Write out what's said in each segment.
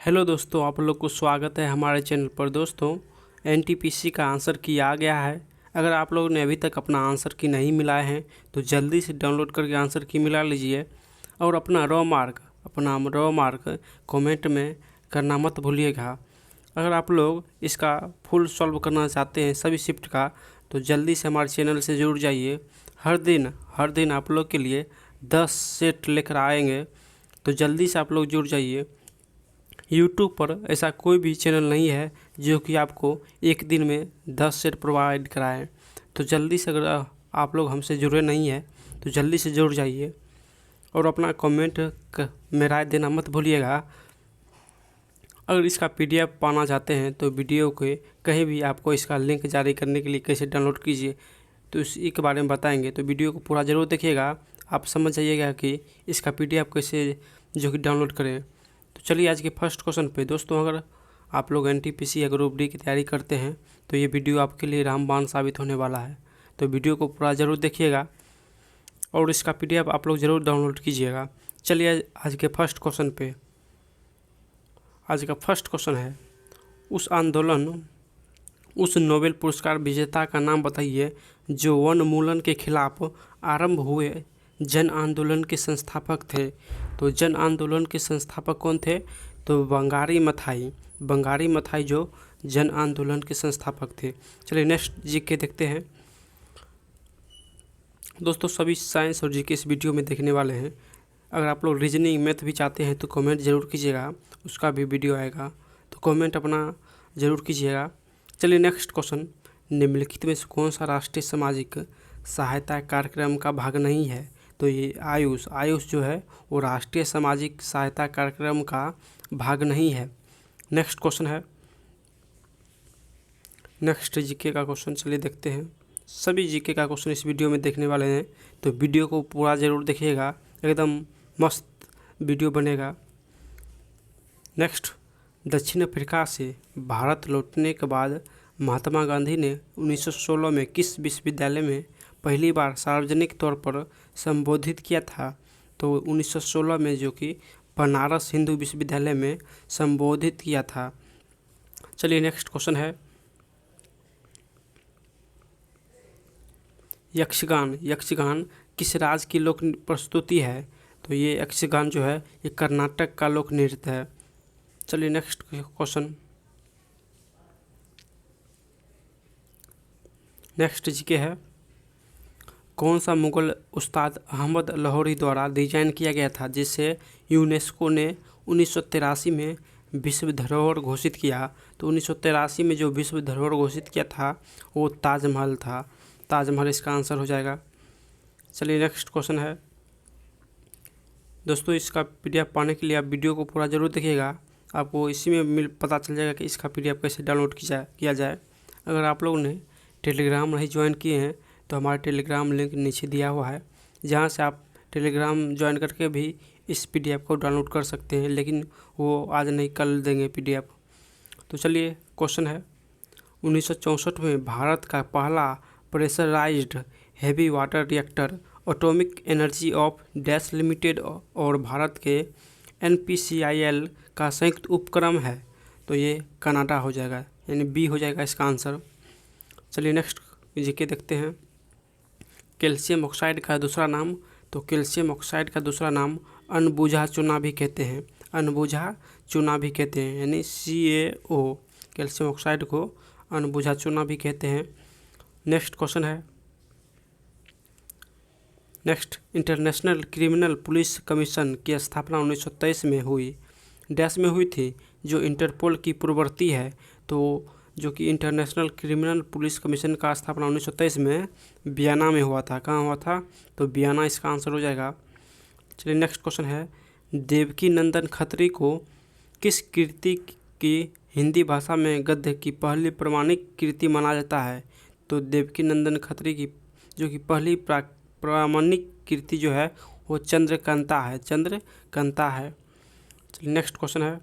Hello दोस्तों, आप लोग को स्वागत है हमारे चैनल पर। दोस्तों, एनटीपीसी का आंसर की आ गया है। अगर आप लोगों ने अभी तक अपना आंसर की नहीं मिलाए हैं तो जल्दी से डाउनलोड करके आंसर की मिला लीजिए और अपना रॉ मार्क कमेंट में करना मत भूलिएगा। अगर आप लोग इसका फुल सॉल्व करना चाहते हैं सभी शिफ्ट का तो जल्दी से हमारे चैनल से जुड़ जाइए। हर दिन आप लोग के लिए 10 सेट लेकर आएंगे, तो जल्दी से आप लोग जुड़ जाइए। यूट्यूब पर ऐसा कोई भी चैनल नहीं है जो कि आपको एक दिन में 10 सेट प्रोवाइड कराए। तो जल्दी से, अगर आप लोग हमसे जुड़े नहीं हैं तो जल्दी से जुड़ जाइए और अपना कमेंट में राय देना मत भूलिएगा। अगर इसका पीडीएफ पाना चाहते हैं तो वीडियो के कहीं भी आपको इसका लिंक जारी करने के लिए कैसे डाउनलोड कीजिए तो इसी के बारे में बताएंगे। तो वीडियो को पूरा ज़रूर देखिएगा, आप समझ जाइएगा कि इसका पीडीएफ कैसे जो कि डाउनलोड करें। तो चलिए आज के फर्स्ट क्वेश्चन पे। दोस्तों, अगर आप लोग एनटीपीसी या ग्रुप डी की तैयारी करते हैं तो ये वीडियो आपके लिए रामबाण साबित होने वाला है। तो वीडियो को पूरा ज़रूर देखिएगा और इसका पीडीएफ आप लोग ज़रूर डाउनलोड कीजिएगा। चलिए आज के फर्स्ट क्वेश्चन पे। आज का फर्स्ट क्वेश्चन है, उस नोबेल पुरस्कार विजेता का नाम बताइए जो वनोन्मूलन के खिलाफ आरंभ हुए जन आंदोलन के संस्थापक थे। तो जन आंदोलन के संस्थापक कौन थे? तो बंगारी मथाई जो जन आंदोलन के संस्थापक थे। चलिए नेक्स्ट जीके देखते हैं। दोस्तों, सभी साइंस और जीके इस वीडियो में देखने वाले हैं। अगर आप लोग रीजनिंग मैथ भी चाहते हैं तो कमेंट ज़रूर कीजिएगा, उसका भी वीडियो आएगा, तो कमेंट अपना ज़रूर कीजिएगा। चलिए नेक्स्ट क्वेश्चन, निम्नलिखित में से कौन सा राष्ट्रीय सामाजिक सहायता कार्यक्रम का भाग नहीं है? तो ये आयुष जो है वो राष्ट्रीय सामाजिक सहायता कार्यक्रम का भाग नहीं है। नेक्स्ट क्वेश्चन है, नेक्स्ट जीके का क्वेश्चन चलिए देखते हैं। सभी जीके का क्वेश्चन इस वीडियो में देखने वाले हैं, तो वीडियो को पूरा ज़रूर देखिएगा, एकदम मस्त वीडियो बनेगा। नेक्स्ट, दक्षिण अफ्रीका से भारत लौटने के बाद महात्मा गांधी ने 1916 में किस विश्वविद्यालय में पहली बार सार्वजनिक तौर पर संबोधित किया था? तो 1916 में जो कि बनारस हिंदू विश्वविद्यालय में संबोधित किया था। चलिए नेक्स्ट क्वेश्चन है, यक्षगान किस राज्य की लोक प्रस्तुति है? तो ये यक्षगान जो है ये कर्नाटक का लोक नृत्य है। चलिए नेक्स्ट क्वेश्चन, नेक्स्ट जीके है, कौन सा मुगल उस्ताद अहमद लाहौरी द्वारा डिजाइन किया गया था जिसे यूनेस्को ने 1983 में विश्व धरोहर घोषित किया? तो 1983 में जो विश्व धरोहर घोषित किया था वो ताजमहल था। ताजमहल इसका आंसर हो जाएगा। चलिए नेक्स्ट क्वेश्चन है। दोस्तों, इसका पीडीएफ पाने के लिए आप वीडियो को पूरा ज़रूर देखिएगा, आपको इसी में पता चल जाएगा कि इसका पीडीएफ कैसे डाउनलोड किया जाए। अगर आप लोगों ने टेलीग्राम नहीं ज्वाइन किए हैं तो हमारा टेलीग्राम लिंक नीचे दिया हुआ है, जहां से आप टेलीग्राम ज्वाइन करके भी इस पीडीएफ को डाउनलोड कर सकते हैं, लेकिन वो आज नहीं कल देंगे पीडीएफ। तो चलिए क्वेश्चन है, 1964 में भारत का पहला pressurized heavy water reactor atomic energy of dash limited और भारत के NPCIL का संयुक्त उपक्रम है। तो ये कनाडा हो जाएगा, यानी बी हो जाएगा इसका आंसर। चलिए नेक्स्ट जीके देखते हैं। कैल्शियम ऑक्साइड का दूसरा नाम? तो कैल्शियम ऑक्साइड का दूसरा नाम अनबुझा चूना भी कहते हैं, यानी CaO। कैल्शियम ऑक्साइड को अनबुझा चूना भी कहते हैं। नेक्स्ट क्वेश्चन है, next, international criminal police commission की स्थापना 1923 में हुई, डैश में हुई थी, जो इंटरपोल की पूर्ववर्ती है। तो जो कि इंटरनेशनल क्रिमिनल पुलिस कमीशन का स्थापना 1923 में वियना में हुआ था। कहाँ हुआ था? तो वियना इसका आंसर हो जाएगा। चलिए नेक्स्ट क्वेश्चन है, देवकी नंदन खत्री को किस कृति की हिंदी भाषा में गद्य की पहली प्रमाणिक कृति माना जाता है? तो देवकी नंदन खत्री की जो कि पहली प्रामाणिक कृति जो है वो चंद्रकांता है। चलिए नेक्स्ट क्वेश्चन है,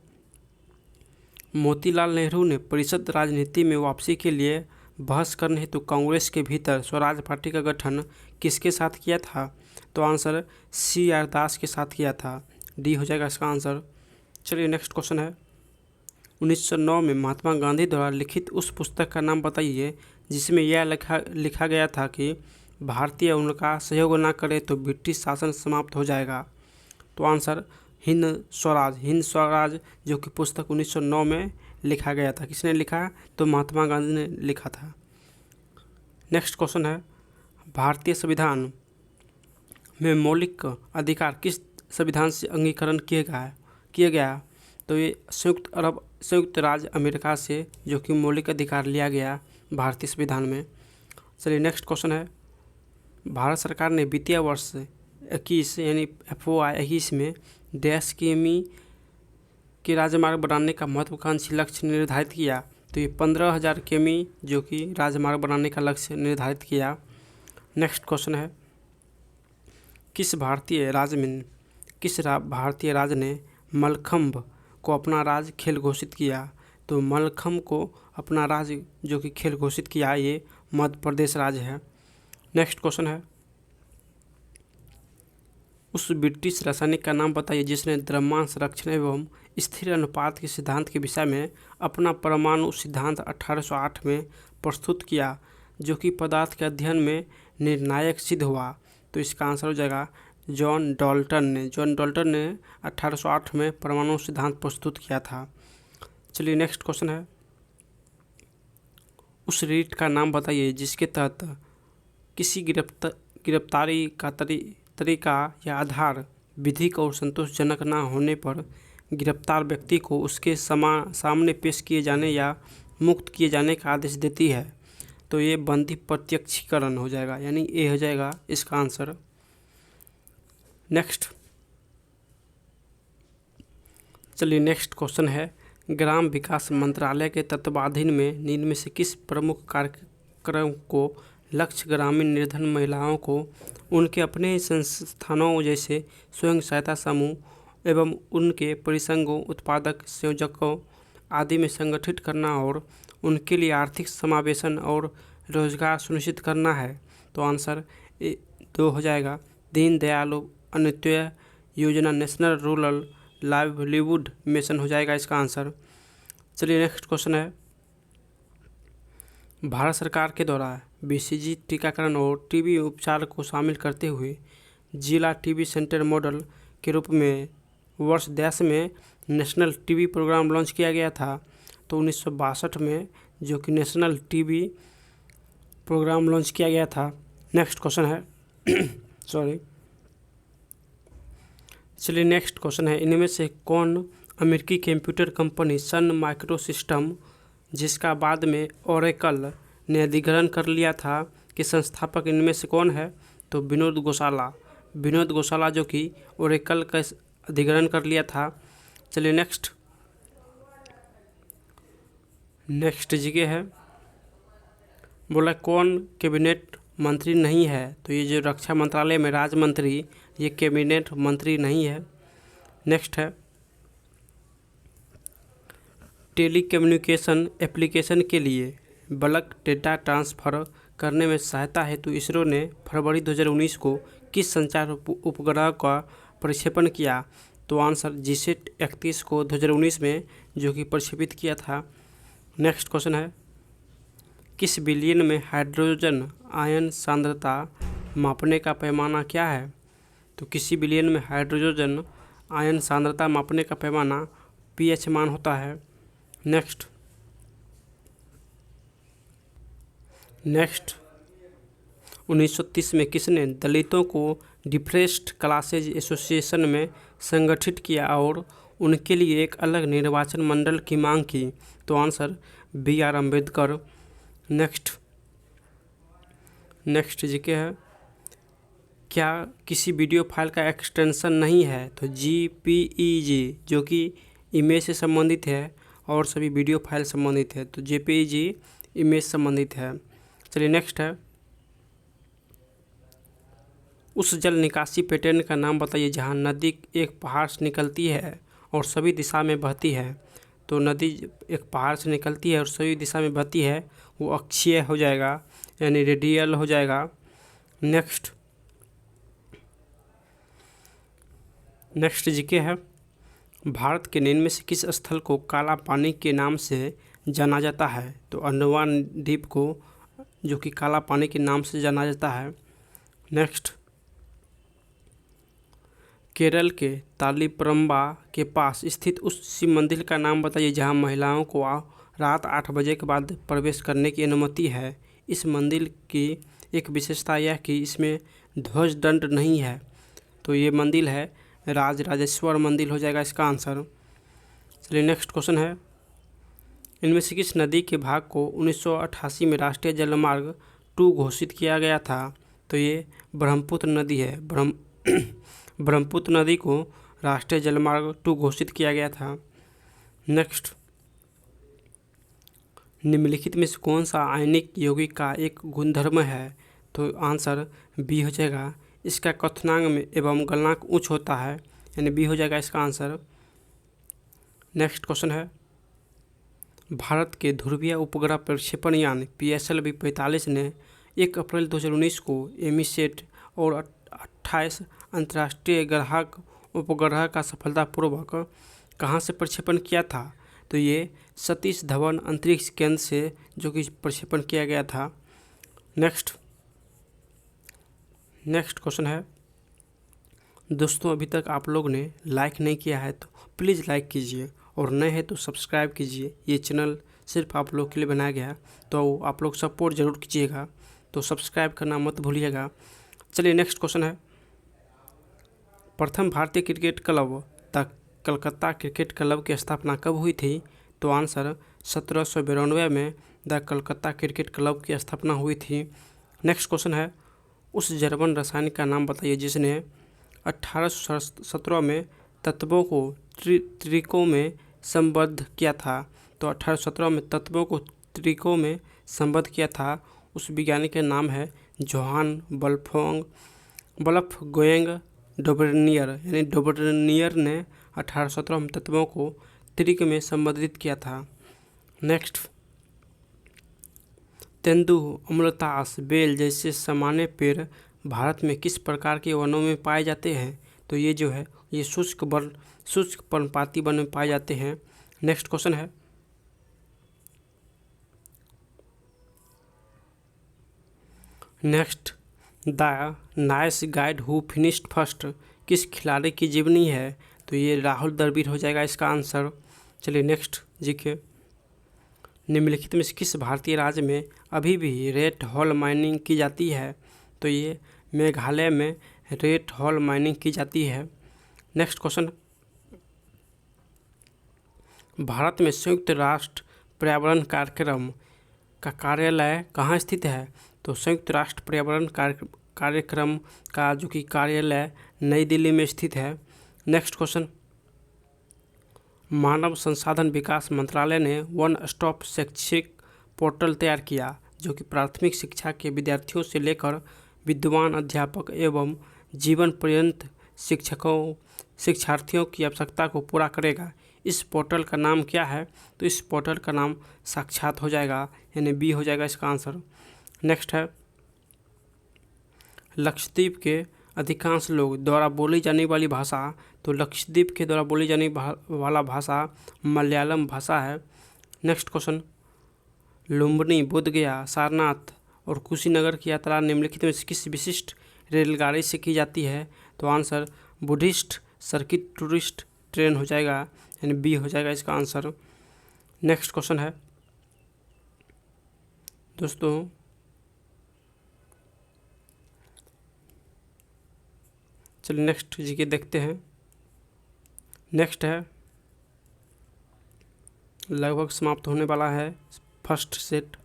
मोतीलाल नेहरू ने परिषद राजनीति में वापसी के लिए बहस करने हेतु कांग्रेस के भीतर स्वराज पार्टी का गठन किसके साथ किया था? तो आंसर CR दास के साथ किया था, डी हो जाएगा इसका आंसर। चलिए नेक्स्ट क्वेश्चन है, 1909 में महात्मा गांधी द्वारा लिखित उस पुस्तक का नाम बताइए जिसमें यह लिखा गया था कि भारतीय उनका सहयोग न करे तो ब्रिटिश शासन समाप्त हो जाएगा। तो आंसर हिंद स्वराज जो कि पुस्तक 1909 में लिखा गया था। किसने लिखा? तो महात्मा गांधी ने लिखा था। नेक्स्ट क्वेश्चन है, भारतीय संविधान में मौलिक अधिकार किस संविधान से अंगीकरण किया गया? तो ये संयुक्त राज्य अमेरिका से जो कि मौलिक अधिकार लिया गया भारतीय संविधान में। चलिए नेक्स्ट क्वेश्चन है, भारत सरकार ने वित्तीय वर्ष 21 यानी FY 21 में डैश किमी के राजमार्ग बनाने का महत्वाकांक्षी लक्ष्य निर्धारित किया। तो ये 15,000 किमी जो कि राजमार्ग बनाने का लक्ष्य निर्धारित किया। नेक्स्ट क्वेश्चन है, किस भारतीय राज्य ने मलखंभ को अपना राज्य खेल घोषित किया? तो मलखंभ को अपना राज्य जो कि खेल घोषित किया ये मध्य प्रदेश राज्य है। नेक्स्ट क्वेश्चन है, उस ब्रिटिश रासायनिक का नाम बताइए जिसने द्रव्यमान संरक्षण एवं स्थिर अनुपात के सिद्धांत के विषय में अपना परमाणु सिद्धांत 1808 में प्रस्तुत किया, जो कि पदार्थ के अध्ययन में निर्णायक सिद्ध हुआ। तो इसका आंसर हो जाएगा जॉन डाल्टन ने 1808 में परमाणु सिद्धांत प्रस्तुत किया था। चलिए नेक्स्ट क्वेश्चन है, उस रीट का नाम बताइए जिसके तहत किसी गिरफ्तारी का तरीका या आधार विधिक और संतोषजनक न होने पर गिरफ्तार व्यक्ति को उसके सामने पेश किए जाने या मुक्त किए जाने का आदेश देती है। तो ये बंदी प्रत्यक्षीकरण हो जाएगा, यानी ये हो जाएगा इसका आंसर। नेक्स्ट चलिए नेक्स्ट क्वेश्चन है, ग्राम विकास मंत्रालय के तत्वाधीन में निम्न में से किस प्रमुख कार्यक्रम को लक्ष्य ग्रामीण निर्धन महिलाओं को उनके अपने संस्थानों जैसे स्वयं सहायता समूह एवं उनके परिसंघों, उत्पादक संयोजकों आदि में संगठित करना और उनके लिए आर्थिक समावेशन और रोजगार सुनिश्चित करना है? तो आंसर 2 हो जाएगा, दीनदयाल अंत्योदय योजना, नेशनल रूरल लाइवलीहुड मिशन हो जाएगा इसका आंसर। चलिए नेक्स्ट क्वेश्चन है, भारत सरकार के द्वारा BCG टीकाकरण और टीबी उपचार को शामिल करते हुए जिला टीबी सेंटर मॉडल के रूप में वर्ष 10 में नेशनल टीबी प्रोग्राम लॉन्च किया गया था। तो 1962 में जो कि नेशनल टीबी प्रोग्राम लॉन्च किया गया था। नेक्स्ट क्वेश्चन है चलिए नेक्स्ट क्वेश्चन है, इनमें से कौन अमेरिकी कंप्यूटर कंपनी सन माइक्रोसिस्टम जिसका बाद में ओरेकल ने अधिग्रहण कर लिया था कि संस्थापक इनमें से कौन है? तो विनोद गोसाला जो कि ओरेकल का अधिग्रहण कर लिया था। चलिए नेक्स्ट जीके है, बोला कौन कैबिनेट मंत्री नहीं है? तो ये जो रक्षा मंत्रालय में राज्य मंत्री ये कैबिनेट मंत्री नहीं है। नेक्स्ट है, टेलीकम्युनिकेशन एप्लीकेशन के लिए बल्क डेटा ट्रांसफ़र करने में सहायता हेतु इसरो ने फरवरी 2019 को किस संचार उपग्रह का प्रक्षेपण किया? तो आंसर GSAT 31 को 2019 में जो कि प्रक्षेपित किया था। नेक्स्ट क्वेश्चन है, किस बिलियन में हाइड्रोजन आयन सांद्रता मापने का पैमाना क्या है? तो किसी बिलियन में हाइड्रोजन आयन सांद्रता मापने का पैमाना pH मान होता है। नेक्स्ट 1930 में किसने दलितों को डिप्रेस्ड क्लासेज एसोसिएशन में संगठित किया और उनके लिए एक अलग निर्वाचन मंडल की मांग की? तो answer BR Ambedkar. Next GK है, क्या किसी वीडियो फाइल का एक्सटेंशन नहीं है? तो JPEG जो कि इमेज से संबंधित है और सभी वीडियो फाइल संबंधित है, तो JPEG इमेज संबंधित है। चलिए नेक्स्ट है, उस जल निकासी पैटर्न का नाम बताइए जहां नदी एक पहाड़ से निकलती है और सभी दिशा में बहती है। तो नदी एक पहाड़ से निकलती है और सभी दिशा में बहती है, वो अक्षीय हो जाएगा, यानी रेडियल हो जाएगा। नेक्स्ट जीके है, भारत के निम्न में से किस स्थल को काला पानी के नाम से जाना जाता है? तो अंडमान द्वीप को जो कि काला पानी के नाम से जाना जाता है। नेक्स्ट, केरल के तालिपरम्बा के पास स्थित उस शिव मंदिर का नाम बताइए जहां महिलाओं को रात 8 बजे के बाद प्रवेश करने की अनुमति है। इस मंदिर की एक विशेषता यह कि इसमें ध्वज दंड नहीं है। तो ये मंदिर है राजराजेश्वर मंदिर हो जाएगा इसका आंसर। चलिए नेक्स्ट क्वेश्चन है, इनमें से किस नदी के भाग को 1988 में राष्ट्रीय जलमार्ग 2 घोषित किया गया था? तो ये ब्रह्मपुत्र नदी है। ब्रह्मपुत्र नदी को राष्ट्रीय जलमार्ग 2 घोषित किया गया था। नेक्स्ट, निम्नलिखित में से कौन सा आयनिक यौगिक का एक गुणधर्म है? तो आंसर बी हो जाएगा। इसका क्वथनांक में एवं गलनांक उच्च होता है, यानी बी हो जाएगा इसका आंसर। नेक्स्ट क्वेश्चन है, भारत के ध्रुवीय उपग्रह प्रक्षेपण यान PSLV 45 ने 1 अप्रैल 2019 को एमीसेट और 28 अंतर्राष्ट्रीय ग्राहक उपग्रह का सफलतापूर्वक कहाँ से प्रक्षेपण किया था? तो ये सतीश धवन अंतरिक्ष केंद्र से जो कि प्रक्षेपण किया गया था। नेक्स्ट क्वेश्चन है, दोस्तों अभी तक आप लोग ने लाइक नहीं किया है तो प्लीज़ लाइक कीजिए और नए हैं तो सब्सक्राइब कीजिए। ये चैनल सिर्फ आप लोग के लिए बनाया गया है, तो आप लोग सपोर्ट ज़रूर कीजिएगा, तो सब्सक्राइब करना मत भूलिएगा। चलिए नेक्स्ट क्वेश्चन है, प्रथम भारतीय cricket club the Calcutta cricket club की स्थापना कब हुई थी? तो आंसर 1792 में द कलकत्ता क्रिकेट क्लब की स्थापना हुई थी। नेक्स्ट क्वेश्चन है, उस जर्मन रासायनिक का नाम बताइए जिसने 1817 में तत्वों को त्रिकों में संबद्ध किया था। तो 1817 में तत्वों को त्रिकों में संबद्ध किया था, उस वैज्ञानिक का नाम है जोहान वोल्फगैंग डोबर्नियर, यानी डोबर्नियर ने 1817 में तत्वों को त्रिक में संबंधित किया था। नेक्स्ट, तेंदु, अम्लतास, बेल जैसे सामान्य पेड़ भारत में किस प्रकार के वनों में पाए जाते हैं? तो ये जो है ये शुष्क पर्णपाती वन में पाए जाते हैं। नेक्स्ट क्वेश्चन है, next, the nice guide who finished first किस खिलाड़ी की जीवनी है? तो ये राहुल द्रविड़ हो जाएगा इसका आंसर। चलिए नेक्स्ट जीके, निम्नलिखित में से किस भारतीय राज्य में अभी भी रेड हॉल माइनिंग की जाती है? तो ये मेघालय में रेड हॉल माइनिंग की जाती है। नेक्स्ट क्वेश्चन, भारत में संयुक्त राष्ट्र पर्यावरण कार्यक्रम का कार्यालय कहाँ स्थित है? तो संयुक्त राष्ट्र पर्यावरण कार्यक्रम का जो कि कार्यालय नई दिल्ली में स्थित है। नेक्स्ट क्वेश्चन, मानव संसाधन विकास मंत्रालय ने वन स्टॉप शैक्षिक पोर्टल तैयार किया जो कि प्राथमिक शिक्षा के विद्यार्थियों से लेकर विद्वान अध्यापक एवं जीवन पर्यंत शिक्षार्थियों की आवश्यकता को पूरा करेगा। इस पोर्टल का नाम क्या है? तो इस पोर्टल का नाम साक्षात हो जाएगा, यानी बी हो जाएगा इसका आंसर। नेक्स्ट है, लक्षद्वीप के अधिकांश लोग द्वारा बोली जाने वाली भाषा, तो लक्षद्वीप के द्वारा बोली जाने वाला भाषा मलयालम भाषा है। नेक्स्ट क्वेश्चन, लुम्बिनी, बोधगया, सारनाथ और कुशीनगर की यात्रा निम्नलिखित में से किस विशिष्ट रेलगाड़ी से की जाती है? तो answer Buddhist circuit tourist train हो जाएगा, यानी बी हो जाएगा इसका आंसर। नेक्स्ट क्वेश्चन है दोस्तों, चलिए नेक्स्ट जीके देखते हैं। नेक्स्ट है, लगभग समाप्त होने वाला है फर्स्ट सेट।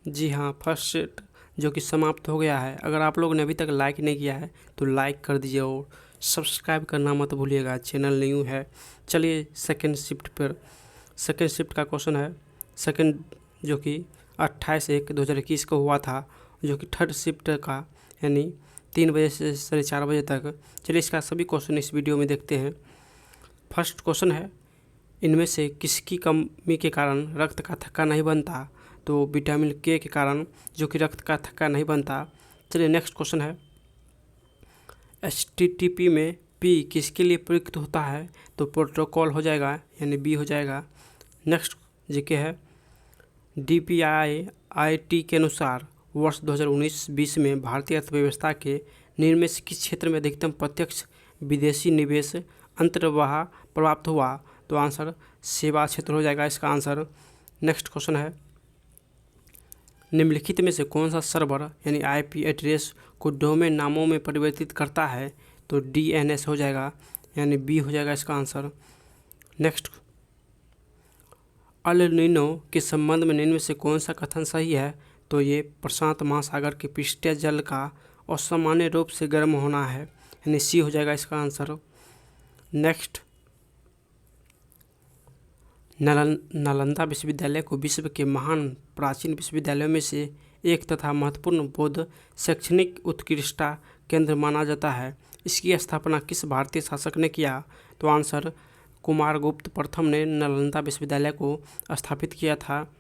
जी हाँ, फर्स्ट सेट जो कि समाप्त हो गया है। अगर आप लोगों ने अभी तक लाइक नहीं किया है तो लाइक कर दीजिए और सब्सक्राइब करना मत भूलिएगा, चैनल न्यू है। चलिए सेकंड शिफ्ट पर, सेकंड शिफ्ट का क्वेश्चन है सेकंड जो कि 28/1/2021 को हुआ था, जो कि थर्ड शिफ्ट का यानी 3 बजे से 4:30 बजे तक। चलिए इसका सभी क्वेश्चन इस वीडियो में देखते हैं। फर्स्ट क्वेश्चन है, इनमें से किसकी कमी के कारण रक्त का थक्का नहीं बनता? तो विटामिन के कारण जो कि रक्त का थक्का नहीं बनता। चलिए नेक्स्ट क्वेश्चन है, HTTP में P किसके लिए प्रयुक्त होता है? तो प्रोटोकॉल हो जाएगा, यानी B हो जाएगा। नेक्स्ट जीके है, DPIIT के अनुसार वर्ष 2019-20 में भारतीय अर्थव्यवस्था के निर्णय से किस क्षेत्र में अधिकतम प्रत्यक्ष विदेशी निवेश अंतर्वाह प्राप्त हुआ? तो आंसर सेवा क्षेत्र हो जाएगा इसका आंसर। नेक्स्ट क्वेश्चन है, निम्नलिखित में से कौन सा सर्वर यानी IP एड्रेस को डोमेन नामों में परिवर्तित करता है? तो DNS हो जाएगा, यानी B हो जाएगा इसका आंसर। नेक्स्ट, अल नीनो के संबंध में निम्न में से कौन सा कथन सही है? तो ये प्रशांत महासागर के पृष्ठीय जल का असामान्य रूप से गर्म होना है, यानी C हो जाएगा इसका आंसर। नेक्स्ट, नालंदा विश्वविद्यालय को विश्व के महान प्राचीन विश्वविद्यालयों में से एक तथा महत्वपूर्ण बौद्ध शैक्षणिक उत्कृष्टता केंद्र माना जाता है। इसकी स्थापना किस भारतीय शासक ने किया? तो आंसर कुमारगुप्त प्रथम ने नालंदा विश्वविद्यालय को स्थापित किया था।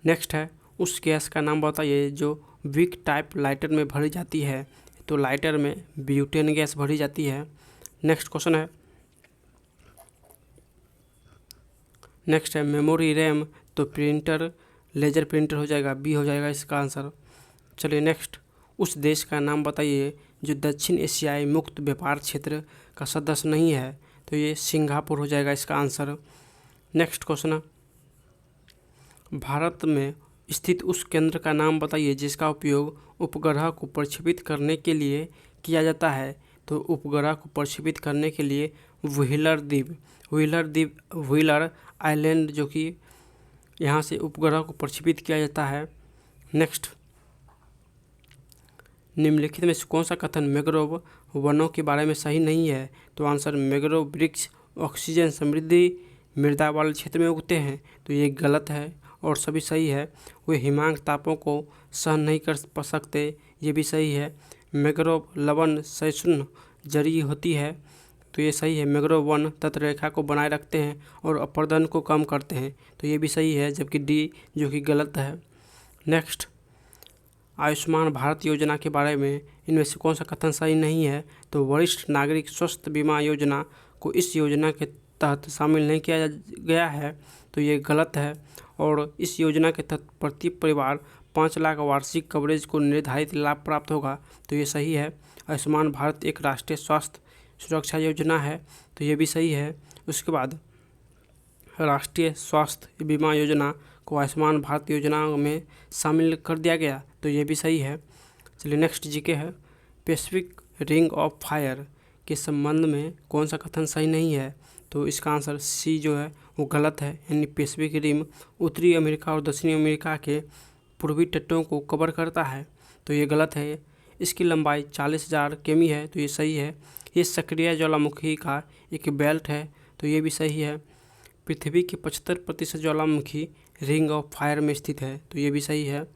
नेक्स्ट है, उस गैस का नाम बताइए जो विक टाइप लाइटर में भरी जाती है? तो लाइटर में ब्यूटेन गैस भरी जाती है। नेक्स्ट क्वेश्चन है, नेक्स्ट है, मेमोरी रैम तो प्रिंटर लेजर प्रिंटर हो जाएगा, B हो जाएगा इसका आंसर। चलिए नेक्स्ट, उस देश का नाम बताइए जो दक्षिण एशियाई मुक्त व्यापार क्षेत्र का सदस्य नहीं है? तो ये सिंगापुर हो जाएगा इसका आंसर। नेक्स्ट क्वेश्चन, भारत में स्थित उस केंद्र का नाम बताइए जिसका उपयोग उपग्रह को प्रक्षेपित करने के लिए किया जाता है? तो उपग्रह को प्रक्षेपित करने के लिए व्हीलर आइलैंड जो कि यहाँ से उपग्रह को प्रक्षेपित किया जाता है। नेक्स्ट, निम्नलिखित में से कौन सा कथन मैंग्रोव वनों के बारे में सही नहीं है? तो आंसर मैंग्रोव वृक्ष ऑक्सीजन समृद्धि मृदा वाले क्षेत्र में उगते हैं, तो ये गलत है और सभी सही है। वे हिमांक तापों को सहन नहीं कर सकते, ये भी सही है। मैंग्रोव लवण सहिष्णु जड़ी होती है, तो ये सही है। मैंग्रोव वन तटरेखा को बनाए रखते हैं और अपरदन को कम करते हैं, तो ये भी सही है, जबकि D जो कि गलत है। नेक्स्ट, आयुष्मान भारत योजना के बारे में इनमें से कौन सा कथन सही नहीं है? तो वरिष्ठ नागरिक स्वास्थ्य बीमा योजना को इस योजना के तहत शामिल नहीं किया गया है, तो ये गलत है। और इस योजना के तहत प्रति परिवार 5 लाख वार्षिक कवरेज को निर्धारित लाभ प्राप्त होगा, तो ये सही है। आयुष्मान भारत एक राष्ट्रीय स्वास्थ्य सुरक्षा योजना है, तो ये भी सही है। उसके बाद राष्ट्रीय स्वास्थ्य बीमा योजना को आयुष्मान भारत योजना में शामिल कर दिया गया, तो ये भी सही है। चलिए नेक्स्ट जीके है, पैसिफिक रिंग ऑफ फायर के संबंध में कौन सा कथन सही नहीं है? तो इसका आंसर C जो है वो गलत है, यानी पैसिफिक रिम उत्तरी अमेरिका और दक्षिणी अमेरिका के पूर्वी तटों को कवर करता है, तो ये गलत है। इसकी लंबाई 40,000 किमी है, तो ये सही है। ये सक्रिय ज्वालामुखी का एक बेल्ट है, तो ये भी सही है। पृथ्वी के 75% ज्वालामुखी रिंग ऑफ फायर में स्थित है, तो ये भी सही है।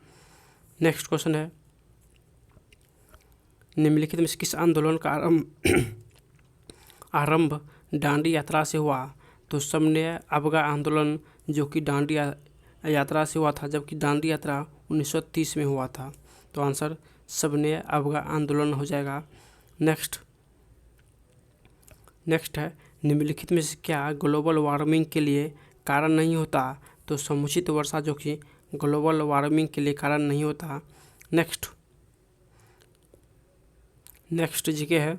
नेक्स्ट क्वेश्चन है, निम्नलिखित में से किस आंदोलन का आरंभ डांडी यात्रा से हुआ? तो सबने अवगा आंदोलन जो कि डांडी यात्रा से हुआ था, जबकि डांडी यात्रा 1930 में हुआ था, तो आंसर सबने अवगा आंदोलन हो जाएगा। नेक्स्ट है, निम्नलिखित में से क्या ग्लोबल वार्मिंग के लिए कारण नहीं होता? तो समुचित वर्षा जो कि ग्लोबल वार्मिंग के लिए कारण नहीं होता। नेक्स्ट जीके है,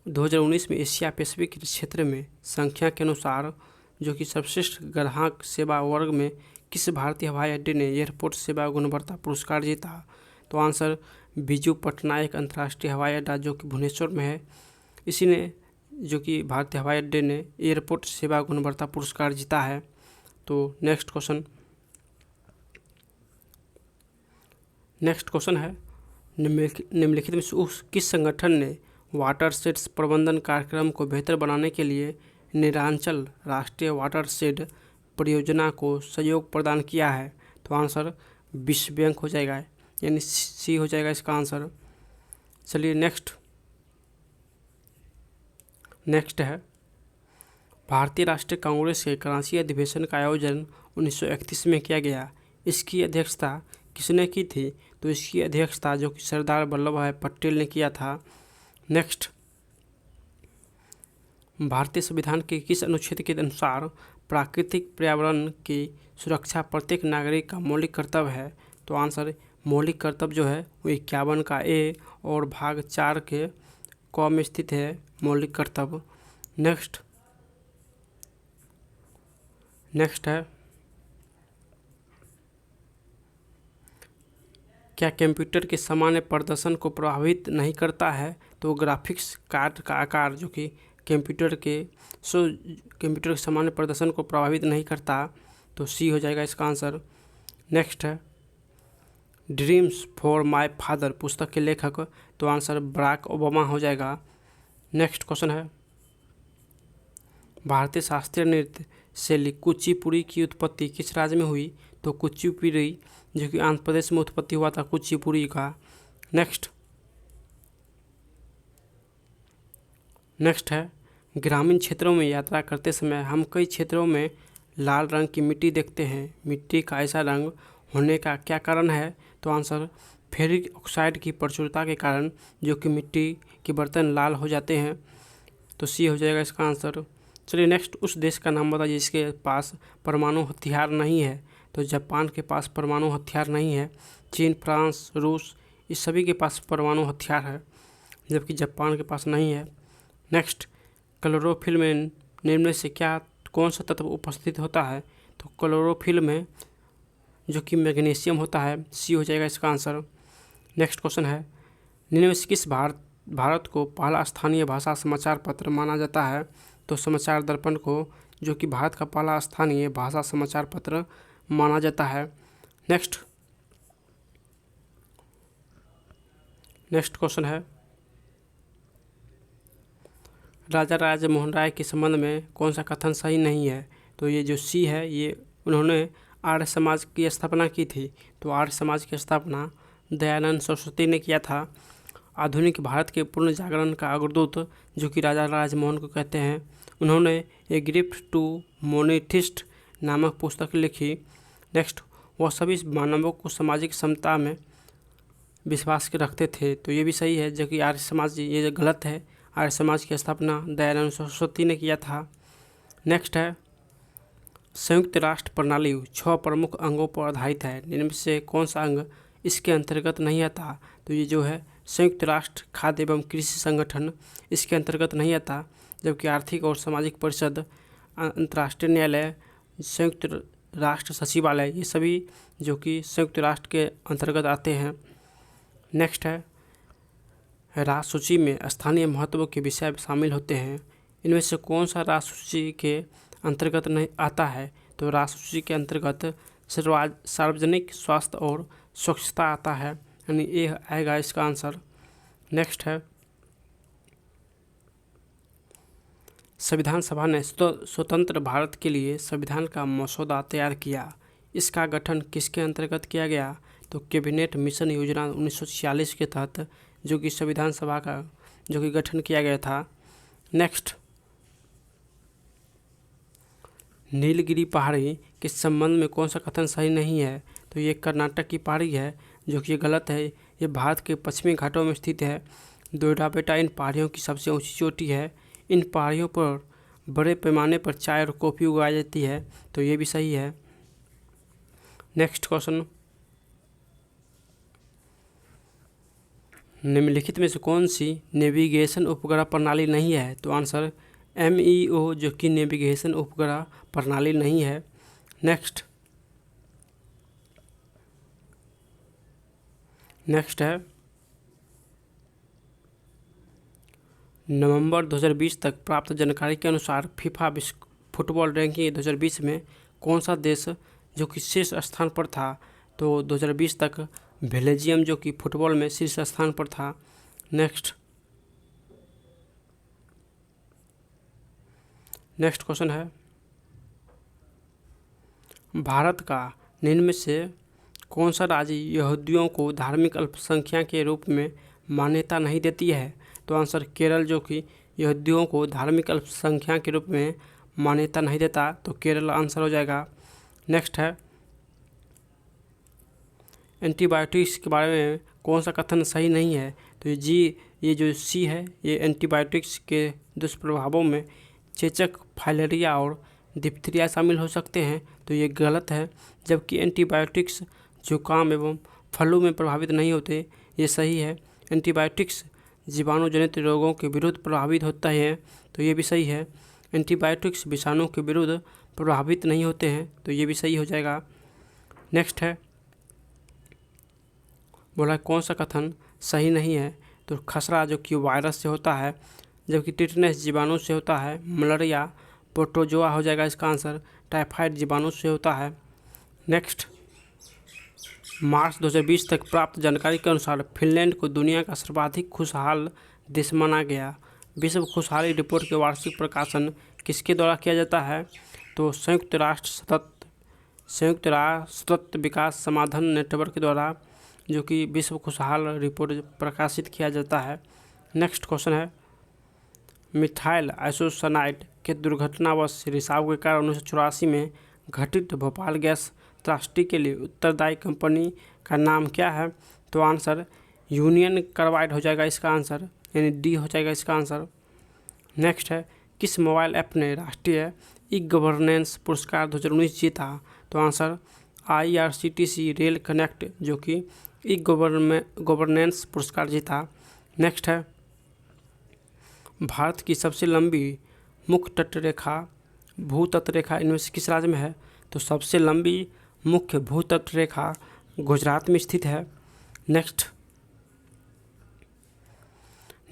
2019 में एशिया पैसिफिक क्षेत्र में संख्या के अनुसार जो कि सर्वश्रेष्ठ ग्राहक सेवा वर्ग में किस भारतीय हवाई अड्डे ने एयरपोर्ट सेवा गुणवत्ता पुरस्कार जीता? तो आंसर बिजू पटनायक अंतर्राष्ट्रीय हवाई अड्डा जो कि भुवनेश्वर में है, इसी ने जो कि भारतीय हवाई अड्डे ने एयरपोर्ट सेवा गुणवत्ता पुरस्कार जीता है। तो नेक्स्ट क्वेश्चन है, निम्नलिखित में से उस किस संगठन ने वाटरशेड्स प्रबंधन कार्यक्रम को बेहतर बनाने के लिए नीलांचल राष्ट्रीय वाटरशेड परियोजना को सहयोग प्रदान किया है? तो आंसर विश्व बैंक हो जाएगा, यानी C हो जाएगा इसका आंसर। चलिए नेक्स्ट है, भारतीय राष्ट्रीय कांग्रेस के कराची अधिवेशन का आयोजन 1931 में किया गया। इसकी अध्यक्षता किसने की थी? तो इसकी अध्यक्षता जो कि सरदार वल्लभ भाई पटेल ने किया था। नेक्स्ट, भारतीय संविधान के किस अनुच्छेद के अनुसार प्राकृतिक पर्यावरण की सुरक्षा प्रत्येक नागरिक का मौलिक कर्तव्य है? तो आंसर मौलिक कर्तव्य जो है वो 51 का ए और भाग 4 के क में स्थित है मौलिक कर्तव्य। नेक्स्ट है, क्या कंप्यूटर के सामान्य प्रदर्शन को प्रभावित नहीं करता है? तो ग्राफिक्स कार्ड का आकार जो कि कंप्यूटर के सामान्य प्रदर्शन को प्रभावित नहीं करता, तो सी हो जाएगा इसका आंसर। नेक्स्ट है, ड्रीम्स फॉर माय फादर पुस्तक के लेखक, तो आंसर बराक ओबामा हो जाएगा। नेक्स्ट क्वेश्चन है, भारतीय शास्त्रीय नृत्य शैली कुचिपुड़ी की उत्पत्ति किस राज्य में हुई? तो कुचिपुड़ी जो कि आंध्र प्रदेश में उत्पत्ति हुआ था कुचिपुड़ी का। नेक्स्ट है, ग्रामीण क्षेत्रों में यात्रा करते समय हम कई क्षेत्रों में लाल रंग की मिट्टी देखते हैं। मिट्टी का ऐसा रंग होने का क्या कारण है? तो आंसर फेरिक ऑक्साइड की प्रचुरता के कारण जो कि मिट्टी के बर्तन लाल हो जाते हैं, तो सी हो जाएगा इसका आंसर। चलिए नेक्स्ट, उस देश का नाम बताइए जिसके पास परमाणु हथियार नहीं है। तो जापान के पास परमाणु हथियार नहीं है। चीन, फ्रांस, रूस इस सभी के पास परमाणु हथियार है, जबकि जापान के पास नहीं है। नेक्स्ट, क्लोरोफिल में निम्न में से कौन सा तत्व उपस्थित होता है? तो क्लोरोफिल में जो कि मैग्नीशियम होता है, सी हो जाएगा इसका आंसर। नेक्स्ट क्वेश्चन है, निम्न में से किस भारत को पहला स्थानीय भाषा समाचार पत्र माना जाता है? तो समाचार दर्पण को जो कि भारत का पहला स्थानीय भाषा समाचार पत्र माना जाता है। नेक्स्ट क्वेश्चन है, राजा राजमोहन राय के संबंध में कौन सा कथन सही नहीं है? तो ये जो सी है, ये उन्होंने आर्य समाज की स्थापना की थी। तो आर्य समाज की स्थापना दयानंद सरस्वती ने किया था। आधुनिक भारत के पूर्ण जागरण का अग्रदूत जो कि राजा राजमोहन को कहते हैं, उन्होंने ए गिफ्ट टू मोनेथिस्ट नामक पुस्तक लिखी। नेक्स्ट, वह सभी मानवों को सामाजिक समता में विश्वास रखते थे। तो ये भी सही है, जो कि आर्य समाज, ये गलत है। आर्य समाज की स्थापना दयानंद सरस्वती ने किया था। नेक्स्ट है, संयुक्त राष्ट्र प्रणाली 6 प्रमुख अंगों पर आधारित है। इनमें से कौन सा अंग इसके अंतर्गत नहीं आता? तो ये जो है संयुक्त राष्ट्र खाद्य एवं कृषि संगठन इसके अंतर्गत नहीं आता, जबकि आर्थिक और सामाजिक परिषद, अंतर्राष्ट्रीय न्यायालय, संयुक्त राष्ट्र सचिवालय, ये सभी जो कि संयुक्त राष्ट्र के अंतर्गत आते हैं। नेक्स्ट है, राष्ट्र सूची में स्थानीय महत्व के विषय शामिल होते हैं। इनमें से कौन सा राष्ट्र सूची के अंतर्गत नहीं आता है? तो राष्ट्र सूची के अंतर्गत सार्वजनिक स्वास्थ्य और स्वच्छता आता है, यानी ये आएगा इसका आंसर। नेक्स्ट है, संविधान सभा ने स्वतंत्र भारत के लिए संविधान का मसौदा तैयार किया। इसका गठन किसके अंतर्गत किया गया? तो कैबिनेट मिशन योजना 1946 के तहत जो कि संविधान सभा का जो कि गठन किया गया था। नेक्स्ट, नीलगिरी पहाड़ी के संबंध में कौन सा कथन सही नहीं है? तो ये कर्नाटक की पहाड़ी है, जो कि गलत है। ये भारत के पश्चिमी घाटों में स्थित है। दोड्डाबेट्टा इन पहाड़ियों की सबसे ऊंची चोटी है। इन पहाड़ियों पर बड़े पैमाने पर चाय और कॉफ़ी उगाई जाती है, तो ये भी सही है। नेक्स्ट क्वेश्चन, निम्नलिखित में से कौन सी नेविगेशन उपग्रह प्रणाली नहीं है? तो आंसर MEO जो कि नेविगेशन उपग्रह प्रणाली नहीं है। नेक्स्ट है, नवंबर 2020 तक प्राप्त जानकारी के अनुसार फीफा विश्व फुटबॉल रैंकिंग 2020 में कौन सा देश जो कि शीर्ष स्थान पर था? तो 2020 तक बेल्जियम जो कि फुटबॉल में शीर्ष स्थान पर था। नेक्स्ट क्वेश्चन है, भारत का निम्न में से कौन सा राज्य यहूदियों को धार्मिक अल्पसंख्यक के रूप में मान्यता नहीं देती है? तो आंसर केरल जो कि यहूदियों को धार्मिक अल्पसंख्यक के रूप में मान्यता नहीं देता, तो केरल आंसर हो जाएगा। नेक्स्ट है, एंटीबायोटिक्स के बारे में कौन सा कथन सही नहीं है? तो ये जो सी है, ये एंटीबायोटिक्स के दुष्प्रभावों में चेचक, फाइलेरिया और डिप्थीरिया शामिल हो सकते हैं, तो ये गलत है। जबकि एंटीबायोटिक्स जुकाम एवं फ्लू में प्रभावित नहीं होते, ये सही है। एंटीबायोटिक्स जीवाणु जनित रोगों के विरुद्ध प्रभावित होता है, तो ये भी सही है। एंटीबायोटिक्स विषाणु के विरुद्ध प्रभावित नहीं होते हैं, तो ये भी सही हो जाएगा। नेक्स्ट है, बोला कौन सा कथन सही नहीं है, तो खसरा जो कि वायरस से होता है, जबकि टिटनेस जीवाणु से होता है। मलेरिया प्रोटोजोआ हो जाएगा इसका आंसर। टाइफाइड जीवाणु से होता है। नेक्स्ट, मार्च 2020 तक प्राप्त जानकारी के अनुसार फिनलैंड को दुनिया का सर्वाधिक खुशहाल देश माना गया। विश्व खुशहाली रिपोर्ट के वार्षिक प्रकाशन किसके द्वारा किया जाता है, तो संयुक्त राष्ट्र सतत विकास समाधान नेटवर्क के द्वारा, जो कि विश्व खुशहाल रिपोर्ट प्रकाशित किया जाता है। नेक्स्ट क्वेश्चन है, मिथाइल आइसोसाइनाइड के दुर्घटनावश रिसाव के कारण 1984 में घटित भोपाल गैस त्रासदी के लिए उत्तरदायी कंपनी का नाम क्या है, तो आंसर यूनियन कार्बाइड हो जाएगा इसका आंसर, यानी डी हो जाएगा इसका आंसर। नेक्स्ट है, किस मोबाइल ऐप ने राष्ट्रीय ई गवर्नेंस पुरस्कार 2019 जीता, तो आंसर IRCTC रेल कनेक्ट, जो कि ई गवर्नेंस पुरस्कार जीता। नेक्स्ट है, भारत की सबसे लंबी मुख्य तटरेखा भूतटरेखा इनमें से किस राज्य में है, तो सबसे लंबी मुख्य भूतटरेखा गुजरात में स्थित है। नेक्स्ट,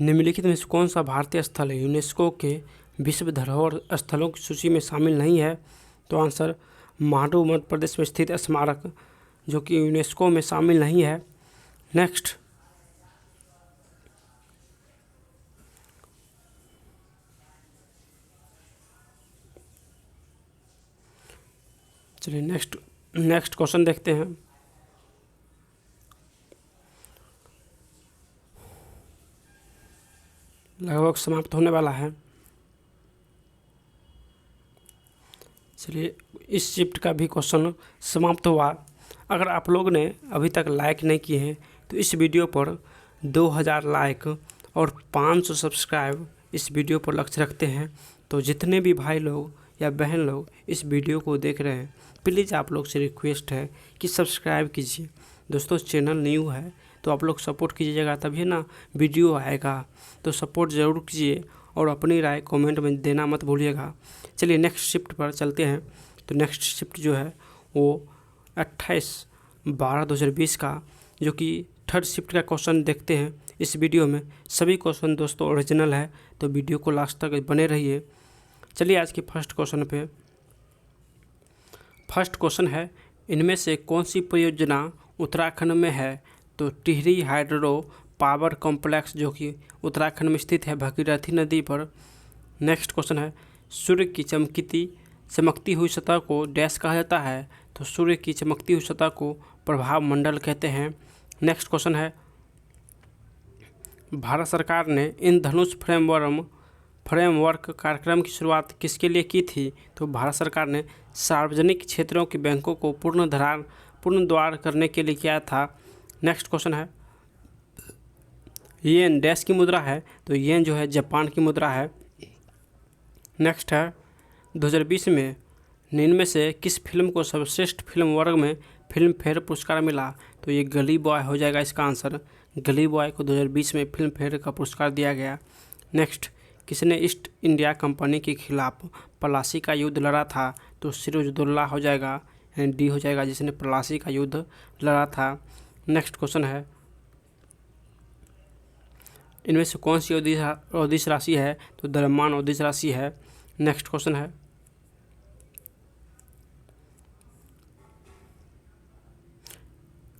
निम्नलिखित में से कौन सा भारतीय स्थल यूनेस्को के विश्व धरोहर स्थलों की सूची में शामिल नहीं है, तो आंसर मांडू मध्य प्रदेश में स्थित स्मारक, जो कि यूनेस्को में शामिल नहीं है। नेक्स्ट, चलिए नेक्स्ट क्वेश्चन देखते हैं। लगभग समाप्त होने वाला है। चलिए, इस शिफ्ट का भी क्वेश्चन समाप्त हुआ। अगर आप लोग ने अभी तक लाइक नहीं किए हैं तो इस वीडियो पर 2000 लाइक और 500 सब्सक्राइब इस वीडियो पर लक्ष्य रखते हैं। तो जितने भी भाई लोग या बहन लोग इस वीडियो को देख रहे हैं, प्लीज़ आप लोग से रिक्वेस्ट है कि सब्सक्राइब कीजिए। दोस्तों, चैनल न्यू है तो आप लोग सपोर्ट कीजिएगा, तभी ना वीडियो आएगा। तो सपोर्ट ज़रूर कीजिए और अपनी राय कमेंट में देना मत भूलिएगा। चलिए नेक्स्ट शिफ्ट पर चलते हैं। तो नेक्स्ट शिफ्ट जो है वो 28/12/2020 का, जो कि थर्ड शिफ्ट का क्वेश्चन देखते हैं इस वीडियो में। सभी क्वेश्चन दोस्तों ओरिजिनल है, तो वीडियो को लास्ट तक बने रहिए। चलिए आज के फर्स्ट क्वेश्चन पे। फर्स्ट क्वेश्चन है, इनमें से कौन सी परियोजना उत्तराखंड में है, तो टिहरी हाइड्रो पावर कॉम्प्लेक्स, जो कि उत्तराखंड में स्थित है भगीरथी नदी पर। नेक्स्ट क्वेश्चन है, सूर्य की चमकती हुई सतह को डैश कहा जाता है, तो सूर्य की चमकती हुई सतह को प्रभाव मंडल कहते हैं। नेक्स्ट क्वेश्चन है, भारत सरकार ने इंद्रधनुष फ्रेमवर्क कार्यक्रम की शुरुआत किसके लिए की थी, तो भारत सरकार ने सार्वजनिक क्षेत्रों के बैंकों को पुनर्द्वार करने के लिए किया था। नेक्स्ट क्वेश्चन है, येन डैश की मुद्रा है, तो येन जो है जापान की मुद्रा है। नेक्स्ट है, 2020 में इनमें से किस फिल्म को सर्वश्रेष्ठ फिल्म वर्ग में फिल्म फेयर पुरस्कार मिला, तो ये गली बॉय हो जाएगा इसका आंसर। गली बॉय को 2020 में फिल्म फेयर का पुरस्कार दिया गया। नेक्स्ट, किसने ईस्ट इंडिया कंपनी के खिलाफ प्लासी का युद्ध लड़ा था, तो सिराजुद्दौला हो जाएगा, यानी डी हो जाएगा, जिसने प्लासी का युद्ध लड़ा था। नेक्स्ट क्वेश्चन है, इनमें से कौन सी अदिश राशि है, तो द्रव्यमान अदिश राशि है। नेक्स्ट क्वेश्चन है,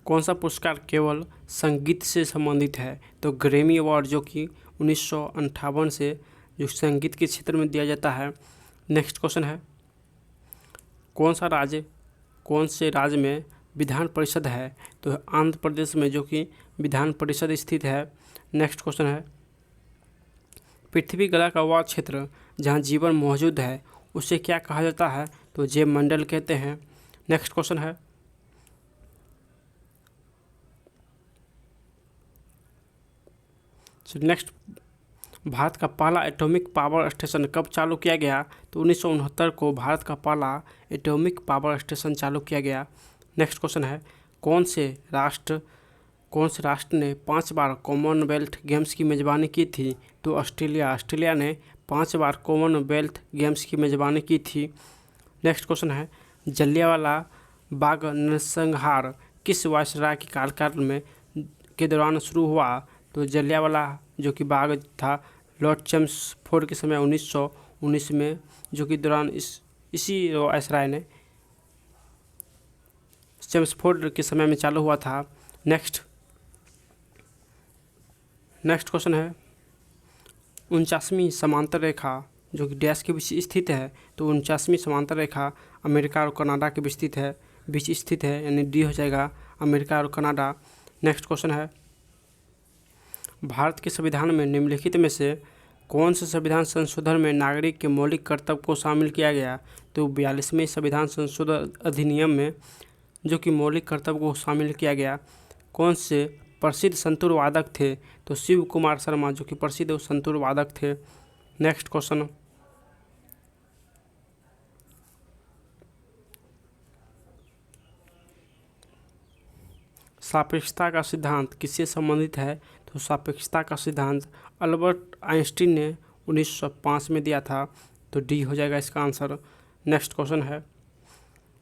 कौन सा पुरस्कार केवल संगीत से संबंधित है, तो ग्रैमी अवार्ड, जो कि 1958 से जो संगीत के क्षेत्र में दिया जाता है। नेक्स्ट क्वेश्चन है, कौन से राज्य में विधान परिषद है, तो आंध्र प्रदेश में, जो कि विधान परिषद स्थित है। नेक्स्ट क्वेश्चन है, पृथ्वी गला का वह क्षेत्र जहाँ जीवन मौजूद है उसे क्या कहा जाता है, तो जैव मंडल कहते हैं। नेक्स्ट क्वेश्चन है, नेक्स्ट भारत का पहला एटॉमिक पावर स्टेशन कब चालू किया गया? तो 1969 को भारत का पहला एटॉमिक पावर स्टेशन चालू किया गया। नेक्स्ट क्वेश्चन है, कौन से राष्ट्र ने 5 बार कॉमनवेल्थ गेम्स की मेज़बानी की थी? तो ऑस्ट्रेलिया ने 5 बार कॉमनवेल्थ गेम्स की मेज़बानी की थी। नेक्स्ट क्वेश्चन है, जलियांवाला बाग नरसंहार किस वायसराय के कार्यकाल में के दौरान शुरू हुआ? तो जलियांवाला जो कि बाग था लॉर्ड चेम्सफोर्ड के समय 1919 में जो कि दौरान इसी वायसराय ने चेम्सफोर्ड के समय में चालू हुआ था। नेक्स्ट क्वेश्चन है, 49वीं समांतर रेखा जो कि डैश के बीच स्थित है? तो 49वीं समांतर रेखा अमेरिका और कनाडा के बीच स्थित है, यानी डी हो जाएगा अमेरिका और कनाडा। नेक्स्ट क्वेश्चन है, भारत के संविधान में निम्नलिखित में से कौन से संविधान संशोधन में नागरिक के मौलिक कर्तव्य को शामिल किया गया? तो 42वें संविधान संशोधन अधिनियम में जो कि मौलिक कर्तव्य को शामिल किया गया। कौन से प्रसिद्ध संतूर वादक थे? तो शिव कुमार शर्मा जो कि प्रसिद्ध संतूर वादक थे। नेक्स्ट क्वेश्चन, सापेक्षता का सिद्धांत किससे संबंधित है? तो सापेक्षता का सिद्धांत अल्बर्ट आइंस्टीन ने 1905 में दिया था, तो डी हो जाएगा इसका आंसर। नेक्स्ट क्वेश्चन है,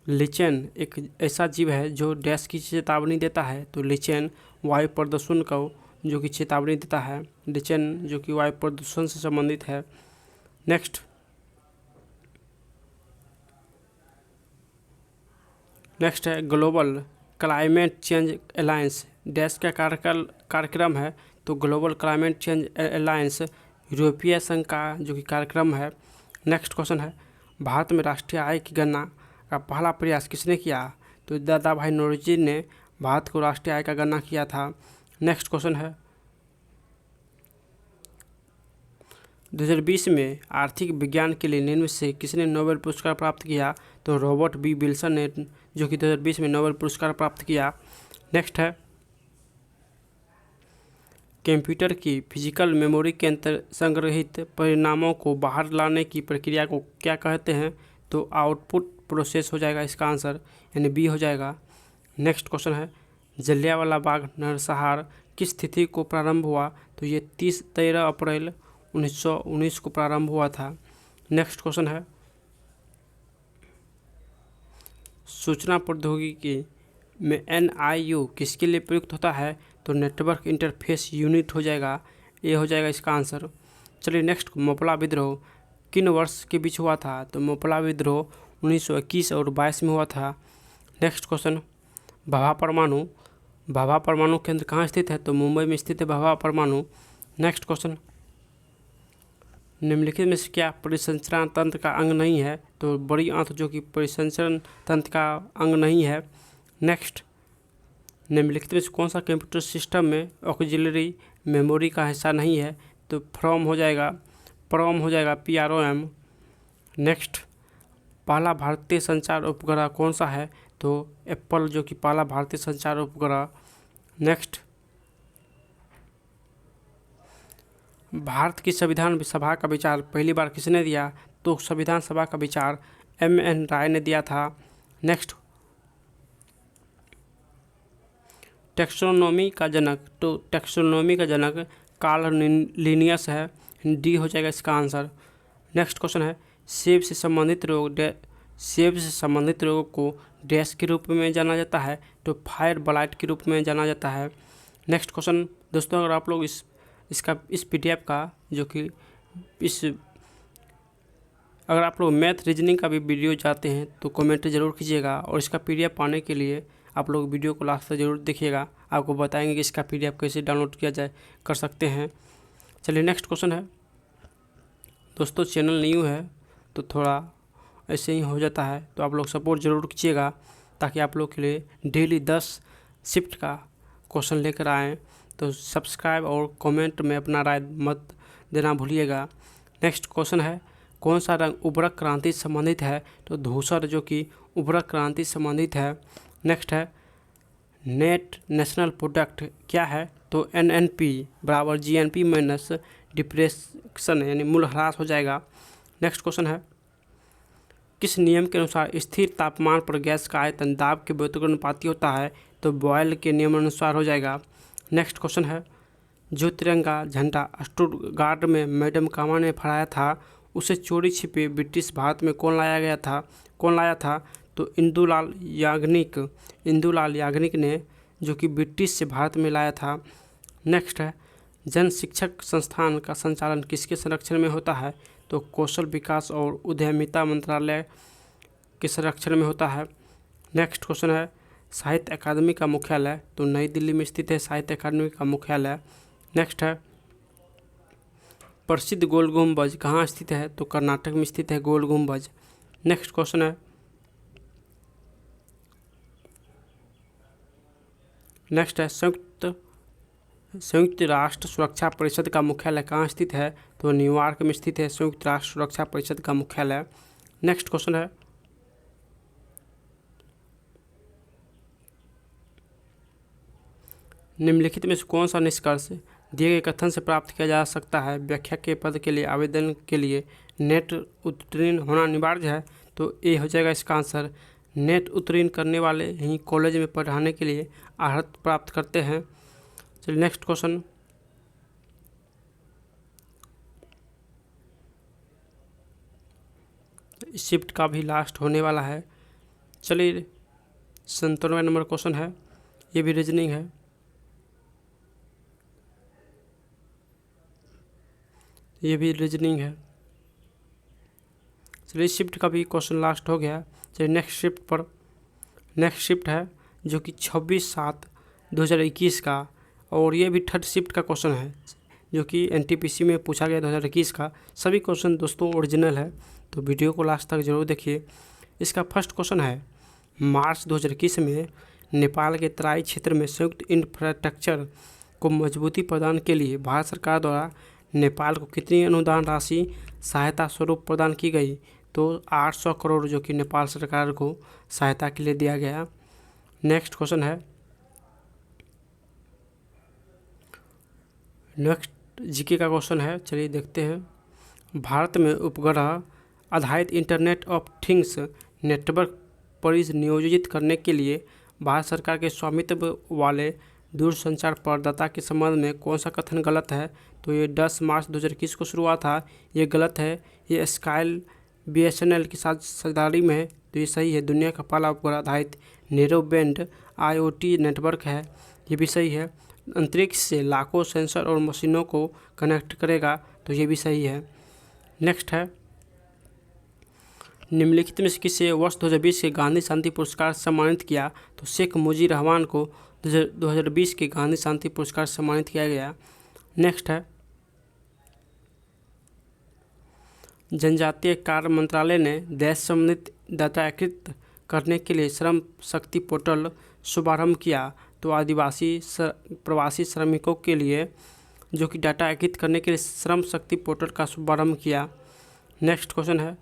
लिचेन एक ऐसा जीव है जो डैश की चेतावनी देता है? तो लिचेन वायु प्रदूषण को जो कि चेतावनी देता है। लिचेन जो कि वायु प्रदूषण से संबंधित है। नेक्स्ट है, global climate change alliance dash का कार्यक्रम है? तो ग्लोबल क्लाइमेट चेंज अलायंस यूरोपीय संघ का जो कि कार्यक्रम है। नेक्स्ट क्वेश्चन है, भारत में राष्ट्रीय आय की गणना का पहला प्रयास किसने किया? तो दादा भाई नौरोजी ने भारत को राष्ट्रीय आय का गणना किया था। नेक्स्ट क्वेश्चन है, 2020 में आर्थिक विज्ञान के लिए निम्न से किसने नोबेल पुरस्कार प्राप्त किया? तो रॉबर्ट बी विल्सन ने जो कि 2020 में नोबेल पुरस्कार प्राप्त किया। नेक्स्ट है, कंप्यूटर की फिजिकल मेमोरी के अंदर संग्रहित परिणामों को बाहर लाने की प्रक्रिया को क्या कहते हैं? तो आउटपुट प्रोसेस हो जाएगा इसका आंसर, यानी बी हो जाएगा। नेक्स्ट क्वेश्चन है, जलियांवाला बाग नरसंहार किस तिथि को प्रारंभ हुआ? तो ये 13 अप्रैल 1919 को प्रारंभ हुआ था। नेक्स्ट क्वेश्चन है, सूचना प्रौद्योगिकी में NIU किसके लिए प्रयुक्त होता है? तो नेटवर्क इंटरफेस यूनिट हो जाएगा, ये हो जाएगा इसका आंसर। चलिए नेक्स्ट, मोपला विद्रोह किन वर्ष के बीच हुआ था? तो मोपला विद्रोह 1921 और 22 में हुआ था। नेक्स्ट क्वेश्चन, भाभा परमाणु केंद्र कहाँ स्थित है? तो मुंबई में स्थित है भाभा परमाणु। नेक्स्ट क्वेश्चन, निम्नलिखित में से क्या परिसंचरण तंत्र का अंग नहीं है? तो बड़ी आंत जो कि परिसंचरण तंत्र का अंग नहीं है। नेक्स्ट, निम्नलिखित में से कौन सा कंप्यूटर सिस्टम में ऑक्सिलरी मेमोरी का हिस्सा नहीं है? तो PROM हो जाएगा PROM। नेक्स्ट, पहला भारतीय संचार उपग्रह कौन सा है? तो एप्पल जो कि पहला भारतीय संचार उपग्रह। नेक्स्ट, भारत की संविधान सभा का विचार पहली बार किसने दिया? तो संविधान सभा का विचार MN राय ने दिया था। नेक्स्ट, टैक्सोनॉमी का जनक? तो टैक्सोनॉमी का जनक कार्ल लिनियस है, डी हो जाएगा इसका आंसर। नेक्स्ट क्वेश्चन है, सेब से संबंधित रोगों को डैश के रूप में जाना जाता है? तो फायर ब्लाइट के रूप में जाना जाता है। नेक्स्ट क्वेश्चन दोस्तों, अगर आप लोग इस PDF का जो कि अगर आप लोग मैथ रीजनिंग का भी वीडियो चाहते हैं तो कमेंट ज़रूर कीजिएगा, और इसका PDF पाने के लिए आप लोग वीडियो को लास्ट तक ज़रूर देखिएगा, आपको बताएंगे कि इसका PDF कैसे डाउनलोड किया कर सकते हैं। चलिए नेक्स्ट क्वेश्चन है दोस्तों, चैनल न्यू है तो थोड़ा ऐसे ही हो जाता है, तो आप लोग सपोर्ट ज़रूर कीजिएगा ताकि आप लोग के लिए डेली 10 शिफ्ट का क्वेश्चन लेकर आएँ। तो सब्सक्राइब और कमेंट में अपना राय मत देना भूलिएगा। नेक्स्ट क्वेश्चन है, कौन सा रंग उर्वरक क्रांति से संबंधित है? तो धूसर जो कि उर्वरक क्रांति से संबंधित है। नेक्स्ट है, नेट नेशनल प्रोडक्ट क्या है? तो NNP बराबर GNP माइनस डिप्रेशन यानी मूल्यह्रास हो जाएगा। नेक्स्ट क्वेश्चन है, किस नियम के अनुसार स्थिर तापमान पर गैस का आयतन दाब के व्युत्क्रमानुपाती होता है? तो बॉयल के नियमानुसार हो जाएगा। नेक्स्ट क्वेश्चन है, जो तिरंगा झंडा स्टुटगार्ट में मैडम कामा ने फहराया था, उसे चोरी छिपे ब्रिटिश भारत में कौन लाया था? तो इंदुलाल याग्निक ने, जो कि ब्रिटिश से भारत में लाया था। नेक्स्ट है, जन शिक्षक संस्थान का संचालन किसके संरक्षण में होता है? तो कौशल विकास और उद्यमिता मंत्रालय के संरक्षण में होता है। नेक्स्ट क्वेश्चन है, साहित्य अकादमी का मुख्यालय? तो नई दिल्ली में स्थित है साहित्य अकादमी का मुख्यालय। नेक्स्ट है, प्रसिद्ध गोल गुम्बज कहाँ स्थित है? तो कर्नाटक में स्थित है गोल गुम्बज। नेक्स्ट क्वेश्चन है, संयुक्त राष्ट्र सुरक्षा परिषद का मुख्यालय कहाँ स्थित है? तो न्यूयॉर्क में स्थित है संयुक्त राष्ट्र सुरक्षा परिषद का मुख्यालय। नेक्स्ट क्वेश्चन है, निम्नलिखित में से कौन सा निष्कर्ष दिए गए कथन से प्राप्त किया जा सकता है? व्याख्या के पद के लिए आवेदन के लिए नेट उत्तीर्ण होना अनिवार्य है? तो ए हो जाएगा इसका आंसर। नेट उत्तीर्ण करने वाले ही कॉलेज में पढ़ाने के लिए अर्हता प्राप्त करते हैं। चलिए नेक्स्ट क्वेश्चन, शिफ्ट का भी लास्ट होने वाला है। चलिए 97वां नंबर क्वेश्चन है, ये भी रीजनिंग है। चलिए शिफ्ट का भी क्वेश्चन लास्ट हो गया। चलिए नेक्स्ट शिफ्ट है जो कि 26/7/2021 का, और ये भी थर्ड शिफ्ट का क्वेश्चन है जो कि एनटीपीसी में पूछा गया 2021 का। सभी क्वेश्चन दोस्तों ओरिजिनल है, तो वीडियो को लास्ट तक जरूर देखिए। इसका फर्स्ट क्वेश्चन है, मार्च 2021 में नेपाल के तराई क्षेत्र में संयुक्त इंफ्रास्ट्रक्चर को मजबूती प्रदान के लिए भारत सरकार द्वारा नेपाल को कितनी अनुदान राशि सहायता स्वरूप प्रदान की गई? तो 800 करोड़ जो कि नेपाल सरकार को सहायता के लिए दिया गया। नेक्स्ट क्वेश्चन है, नेक्स्ट जीके का क्वेश्चन है, चलिए देखते हैं। भारत में उपग्रह आधारित इंटरनेट ऑफ थिंग्स नेटवर्क परिनियोजित करने के लिए भारत सरकार के स्वामित्व वाले दूरसंचार प्रदाता के संबंध में कौन सा कथन गलत है? तो ये 10 मार्च 2021 को शुरू हुआ था, ये गलत है। ये स्काई BSNL के साथ साझेदारी में है, तो ये सही है। दुनिया का पहला उपग्रह आधारित नैरो बैंड IoT नेटवर्क है, ये भी सही है। अंतरिक्ष से लाखों सेंसर और मशीनों को कनेक्ट करेगा, तो ये भी सही है। नेक्स्ट है, निम्नलिखित में से किसे वर्ष 2020 के गांधी शांति पुरस्कार से सम्मानित किया? तो शेख मुजीब रहमान को 2020 के गांधी शांति पुरस्कार से सम्मानित किया गया। नेक्स्ट है, जनजातीय कार्य मंत्रालय ने देश संबंधित डाटा एकत्रित करने के लिए श्रम शक्ति पोर्टल शुभारंभ किया। तो आदिवासी प्रवासी श्रमिकों के लिए जो कि डाटा एकत्रित करने के लिए श्रम शक्ति पोर्टल का शुभारंभ किया। नेक्स्ट क्वेश्चन है,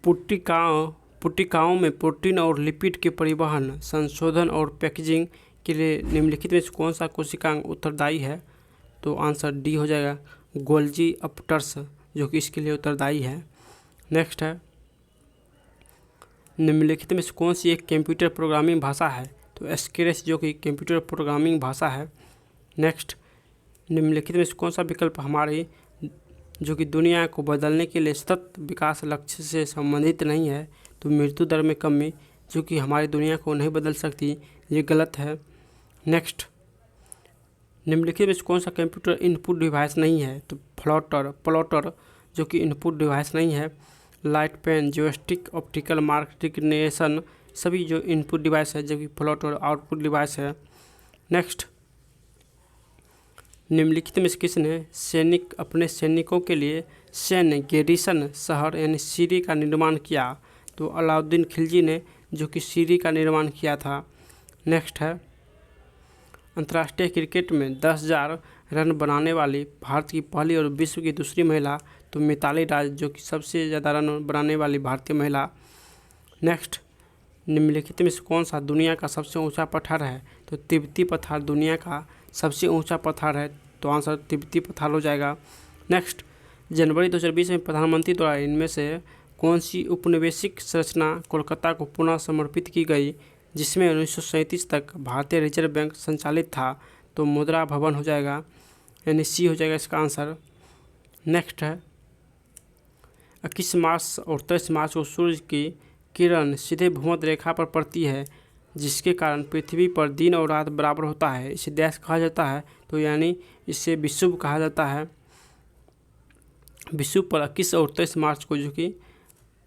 पुट्टिकाओं में प्रोटीन और लिपिड के परिवहन, संशोधन और पैकेजिंग के लिए निम्नलिखित में से कौन सा कोशिकांग उत्तरदायी है? तो आंसर डी हो जाएगा, गोल्जी अपटर्स जो कि इसके लिए उत्तरदायी है। नेक्स्ट है, निम्नलिखित में से कौन सी एक कंप्यूटर प्रोग्रामिंग भाषा है? तो स्केरेच जो कि कंप्यूटर प्रोग्रामिंग भाषा है। नेक्स्ट, निम्नलिखित में से कौन सा विकल्प हमारी जो कि दुनिया को बदलने के लिए सतत विकास लक्ष्य से संबंधित नहीं है? तो मृत्यु दर में कमी जो कि हमारी दुनिया को नहीं बदल सकती, ये गलत है। नेक्स्ट, निम्नलिखित में से कौन सा कंप्यूटर इनपुट डिवाइस नहीं है? तो प्लॉटर जो कि इनपुट डिवाइस नहीं है। Light pen, joystick, optical mark recognition सभी जो इनपुट डिवाइस है, जबकि प्लॉटर आउटपुट डिवाइस है। नेक्स्ट, निम्नलिखित में से किसने अपने सैनिकों के लिए सैन्य गैरिसन शहर यानी सीरी का निर्माण किया? तो अलाउद्दीन खिलजी ने जो कि सीरी का निर्माण किया था। नेक्स्ट है, अंतर्राष्ट्रीय क्रिकेट में 10,000 रन बनाने वाली भारत की पहली और विश्व की दूसरी महिला तो मिताली राज जो कि सबसे ज़्यादा रन बनाने वाली भारतीय महिला। नेक्स्ट, निम्नलिखित में से कौन सा दुनिया का सबसे ऊंचा पठार है? तो तिब्बती पठार दुनिया का सबसे ऊंचा पत्थर है, तो आंसर तिब्बती पत्थर हो जाएगा। नेक्स्ट, जनवरी 2020 में प्रधानमंत्री द्वारा इनमें से कौन सी उपनिवेशिक संरचना कोलकाता को पुनः समर्पित की गई, जिसमें 1937 तक भारतीय रिजर्व बैंक संचालित था? तो मुद्रा भवन हो जाएगा, यानी सी हो जाएगा इसका आंसर। नेक्स्ट है, 21 मार्च और 23 मार्च को सूर्य की किरण सीधे भूमध्य रेखा पर पड़ती है, जिसके कारण पृथ्वी पर दिन और रात बराबर होता है। इसे देश कहा जाता है, तो यानी इसे विषुव कहा जाता है। विषुव पर 21 और 23 मार्च को जो कि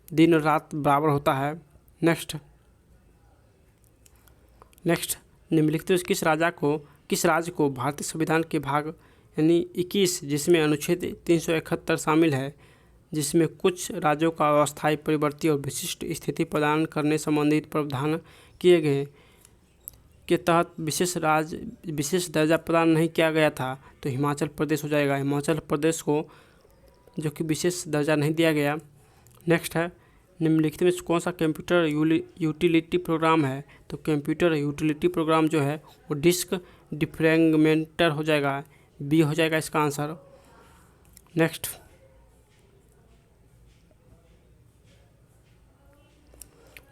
दिन और रात बराबर होता है। नेक्स्ट, निम्नलिखित में किस राज्य को भारतीय संविधान के भाग यानी 21, जिसमें अनुच्छेद 371 शामिल है, जिसमें कुछ राज्यों का अस्थायी परिवर्ती और विशिष्ट स्थिति प्रदान करने संबंधित प्रावधान किए गए, के तहत विशेष दर्जा प्रदान नहीं किया गया था? तो हिमाचल प्रदेश हो जाएगा। हिमाचल प्रदेश को जो कि विशेष दर्जा नहीं दिया गया। नेक्स्ट है, निम्नलिखित में कौन सा कंप्यूटर यूटिलिटी प्रोग्राम है? तो कंप्यूटर यूटिलिटी प्रोग्राम जो है वो डिस्क डिफ्रैगमेंटर हो जाएगा, बी हो जाएगा इसका आंसर।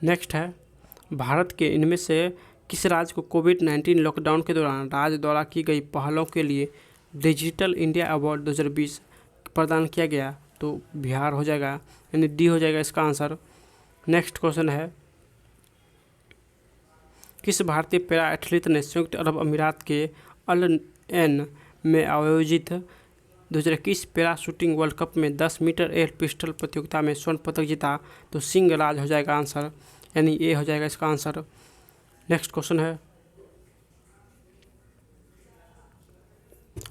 नेक्स्ट है, भारत के इनमें से किस राज्य को कोविड-19 लॉकडाउन के दौरान राज्य द्वारा की गई पहलों के लिए डिजिटल इंडिया अवार्ड 2020 प्रदान किया गया? तो बिहार हो जाएगा, यानी डी हो जाएगा इसका आंसर। नेक्स्ट क्वेश्चन है, किस भारतीय पैरा एथलीट ने संयुक्त अरब अमीरात के अल एन में आयोजित 2021 पैरा शूटिंग वर्ल्ड कप में 10 मीटर एयर पिस्टल प्रतियोगिता में स्वर्ण पदक जीता? तो सिंह राज हो जाएगा आंसर, यानी ए हो जाएगा इसका आंसर। नेक्स्ट क्वेश्चन है,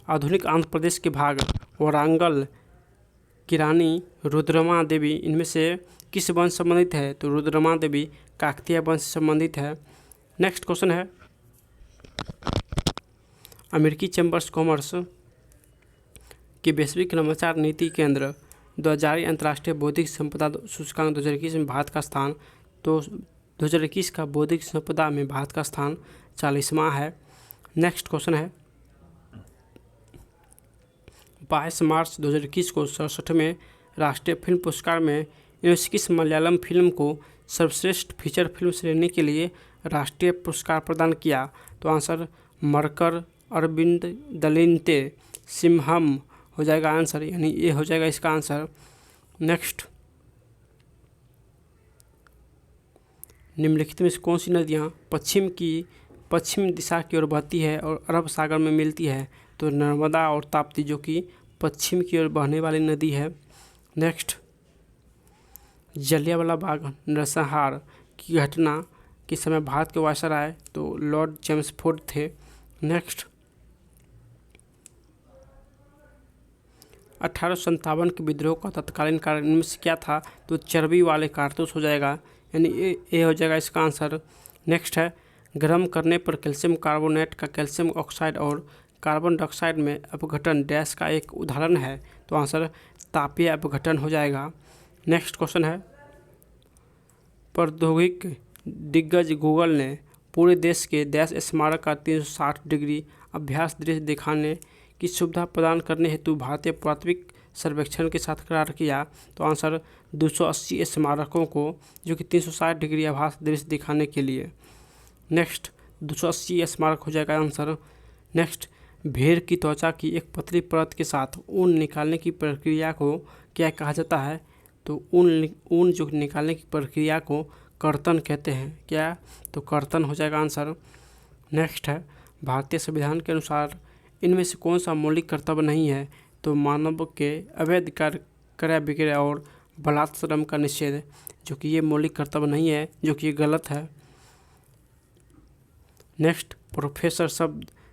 आधुनिक आंध्र प्रदेश के भाग वारंगल की रानी रुद्रमा देवी इनमें से किस वंश से संबंधित है? तो रुद्रमा देवी काकतीय वंश से संबंधित है। नेक्स्ट क्वेश्चन है, अमेरिकी चैम्बर्स कॉमर्स की वैश्विक नवाचार नीति केंद्र द्वारा जारी अंतर्राष्ट्रीय बौद्धिक संपदा सूचकांक 2021 में भारत का स्थान? तो 2021 का बौद्धिक संपदा में भारत का स्थान 40वां है। नेक्स्ट क्वेश्चन है, 22 मार्च 2021 को 67वें राष्ट्रीय फिल्म पुरस्कार में इन्होंने किस मलयालम फिल्म को सर्वश्रेष्ठ फीचर फिल्म श्रेणी के लिए राष्ट्रीय पुरस्कार प्रदान किया? तो आंसर मरकर अरविंद दलिंते सिम्हम हो जाएगा आंसर, यानी ये हो जाएगा इसका आंसर। नेक्स्ट, निम्नलिखित में से कौन सी नदियाँ पश्चिम दिशा की ओर बहती है और अरब सागर में मिलती है? तो नर्मदा और ताप्ती जो कि पश्चिम की ओर बहने वाली नदी है। नेक्स्ट, जलियांवाला बाग नरसंहार की घटना के समय भारत के वायसराय तो लॉर्ड चेम्सफोर्ड थे। नेक्स्ट, 1857 के विद्रोह का तत्कालीन कारण इनमें से क्या था? तो चर्बी वाले कारतूस हो जाएगा, यानी ए हो जाएगा इसका आंसर। नेक्स्ट है, गर्म करने पर कैल्शियम कार्बोनेट का कैल्शियम ऑक्साइड और कार्बन डाइऑक्साइड में अपघटन डैश का एक उदाहरण है? तो आंसर तापीय अपघटन हो जाएगा। नेक्स्ट क्वेश्चन है, प्रौद्योगिकी दिग्गज गूगल ने पूरे देश के डैश स्मारक का 360 डिग्री अभ्यास दृश्य दिखाने की सुविधा प्रदान करने हेतु भारतीय पुरातत्विक सर्वेक्षण के साथ करार किया? तो आंसर 280 स्मारकों को जो कि 360 डिग्री आभास दृश्य दिखाने के लिए। नेक्स्ट, 280 स्मारक हो जाएगा आंसर। नेक्स्ट, भेड़ की त्वचा की एक पतली परत के साथ ऊन निकालने की प्रक्रिया को क्या कहा जाता है? तो ऊन जो निकालने की प्रक्रिया को कर्तन कहते हैं। क्या? तो कर्तन हो जाएगा आंसर। नेक्स्ट है, भारतीय संविधान के अनुसार इनमें से कौन सा मौलिक कर्तव्य नहीं है? तो मानव के अवैध क्रय विक्रय और बलात्श्रम का निषेध, जो कि ये मौलिक कर्तव्य नहीं है, जो कि ये गलत है। नेक्स्ट, प्रोफेसर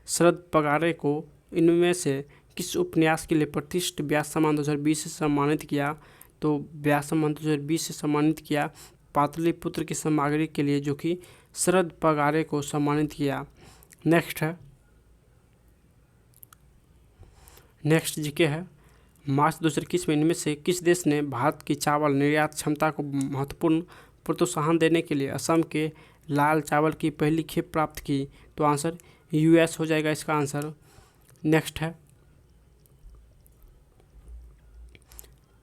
शरद पगारे को इनमें से किस उपन्यास के लिए प्रतिष्ठित व्यास सम्मान 2020 से सम्मानित किया? तो व्यास सम्मान 2020 से सम्मानित किया पाटलिपुत्र की सामग्री के लिए, जो कि शरद पगारे को सम्मानित किया। नेक्स्ट जीके है, मार्च 2021 में इनमें से किस देश ने भारत की चावल निर्यात क्षमता को महत्वपूर्ण प्रोत्साहन देने के लिए असम के लाल चावल की पहली खेप प्राप्त की? तो आंसर यूएस हो जाएगा इसका आंसर। नेक्स्ट है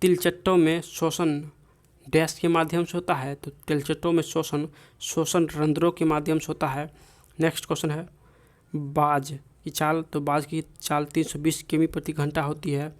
तिलचट्टों में शोषण डैश के माध्यम से होता है, तो तिलचट्टों में शोषण रंध्रों के माध्यम से होता है। नेक्स्ट क्वेश्चन है बाज की चाल, तो बाज की चाल 320 किमी प्रति घंटा होती है।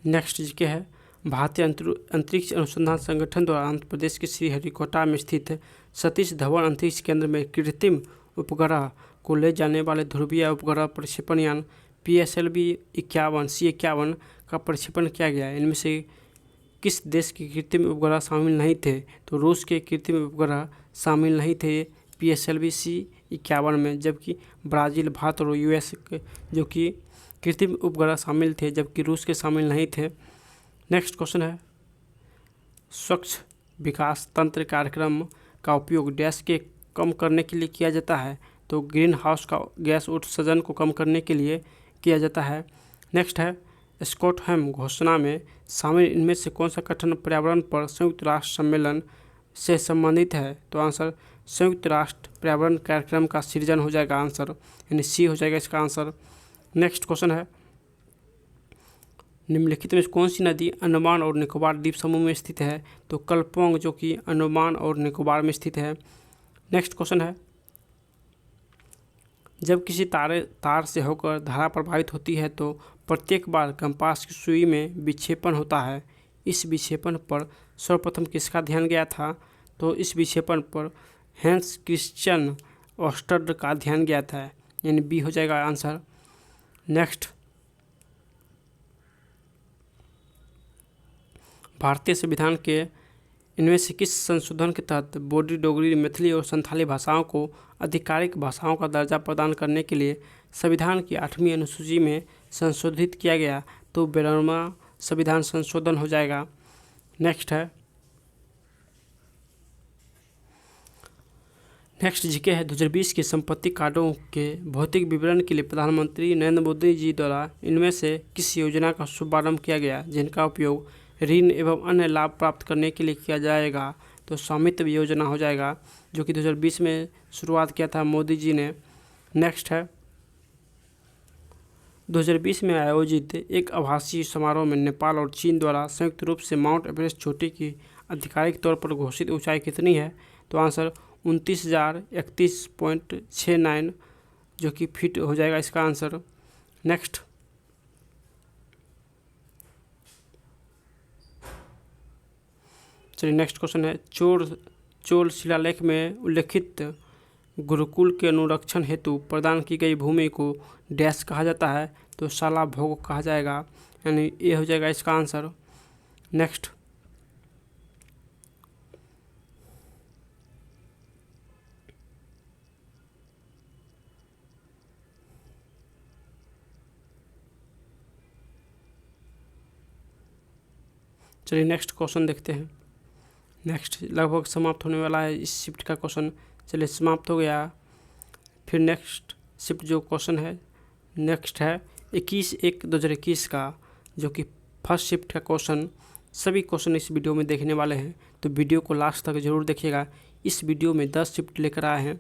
नेक्स्ट जीके है भारतीय अंतरिक्ष अनुसंधान संगठन द्वारा आंध्र प्रदेश के श्रीहरिकोटा में स्थित सतीश धवन अंतरिक्ष केंद्र में कृत्रिम उपग्रह को ले जाने वाले ध्रुवीय उपग्रह प्रक्षेपण यान PSLV-51C-51 का प्रक्षेपण किया गया। इनमें से किस देश के कृत्रिम उपग्रह शामिल नहीं थे? तो रूस के कृत्रिम उपग्रह शामिल नहीं थे PSLV-C-51 में, जबकि ब्राज़ील, भारत और US के जो कि कृत्रिम उपग्रह शामिल थे, जबकि रूस के शामिल नहीं थे। नेक्स्ट क्वेश्चन है स्वच्छ विकास तंत्र कार्यक्रम का उपयोग डैश के कम करने के लिए किया जाता है, तो ग्रीन हाउस का गैस उत्सर्जन को कम करने के लिए किया जाता है। नेक्स्ट है स्टॉकहोम घोषणा में शामिल इनमें से कौन सा कथन पर्यावरण पर संयुक्त राष्ट्र सम्मेलन से संबंधित है? तो आंसर संयुक्त राष्ट्र पर्यावरण कार्यक्रम का सृजन हो जाएगा, आंसर यानी सी हो जाएगा इसका आंसर। नेक्स्ट क्वेश्चन है निम्नलिखित में कौन सी नदी अंडमान और निकोबार द्वीप समूह में स्थित है? तो कलपोंग जो कि अंडमान और निकोबार में स्थित है। नेक्स्ट क्वेश्चन है जब किसी तार से होकर धारा प्रभावित होती है तो प्रत्येक बार कंपास की सुई में विक्षेपण होता है। इस विक्षेपण पर सर्वप्रथम किसका ध्यान गया था? तो इस विक्षेपण पर हैंस क्रिश्चियन ऑस्टर्ड का ध्यान गया था, यानी बी हो जाएगा आंसर। नेक्स्ट भारतीय संविधान के इनमें से किस संशोधन के तहत बोडी, डोगरी, मैथिली और संथाली भाषाओं को आधिकारिक भाषाओं का दर्जा प्रदान करने के लिए संविधान की 8वीं अनुसूची में संशोधित किया गया? तो 92वां संविधान संशोधन हो जाएगा। नेक्स्ट जीके है 2020 के संपत्ति कार्डों के भौतिक विवरण के लिए प्रधानमंत्री नरेंद्र मोदी जी द्वारा इनमें से किस योजना का शुभारंभ किया गया जिनका उपयोग ऋण एवं अन्य लाभ प्राप्त करने के लिए किया जाएगा? तो स्वामित्व योजना हो जाएगा, जो कि 2020 में शुरुआत किया था मोदी जी ने। नेक्स्ट है 2020 में आयोजित एक आभासी समारोह में नेपाल और चीन द्वारा संयुक्त रूप से माउंट एवरेस्ट चोटी की आधिकारिक तौर पर घोषित ऊंचाई कितनी है? तो आंसर 29,031.69 जो कि फीट हो जाएगा इसका आंसर। नेक्स्ट चलिए नेक्स्ट क्वेश्चन है चोल शिलालेख में उल्लेखित गुरुकुल के अनुरक्षण हेतु प्रदान की गई भूमि को डैश कहा जाता है? तो शाला भोग कहा जाएगा, यानी ये हो जाएगा इसका आंसर। नेक्स्ट चलिए नेक्स्ट क्वेश्चन देखते हैं। नेक्स्ट लगभग समाप्त होने वाला है इस शिफ्ट का क्वेश्चन। चलिए समाप्त हो गया। फिर नेक्स्ट शिफ्ट जो क्वेश्चन है नेक्स्ट है 21/1/2021 का, जो कि फर्स्ट शिफ्ट का क्वेश्चन। सभी क्वेश्चन इस वीडियो में देखने वाले हैं, तो वीडियो को लास्ट तक ज़रूर देखिएगा। इस वीडियो में 10 शिफ्ट लेकर आए हैं,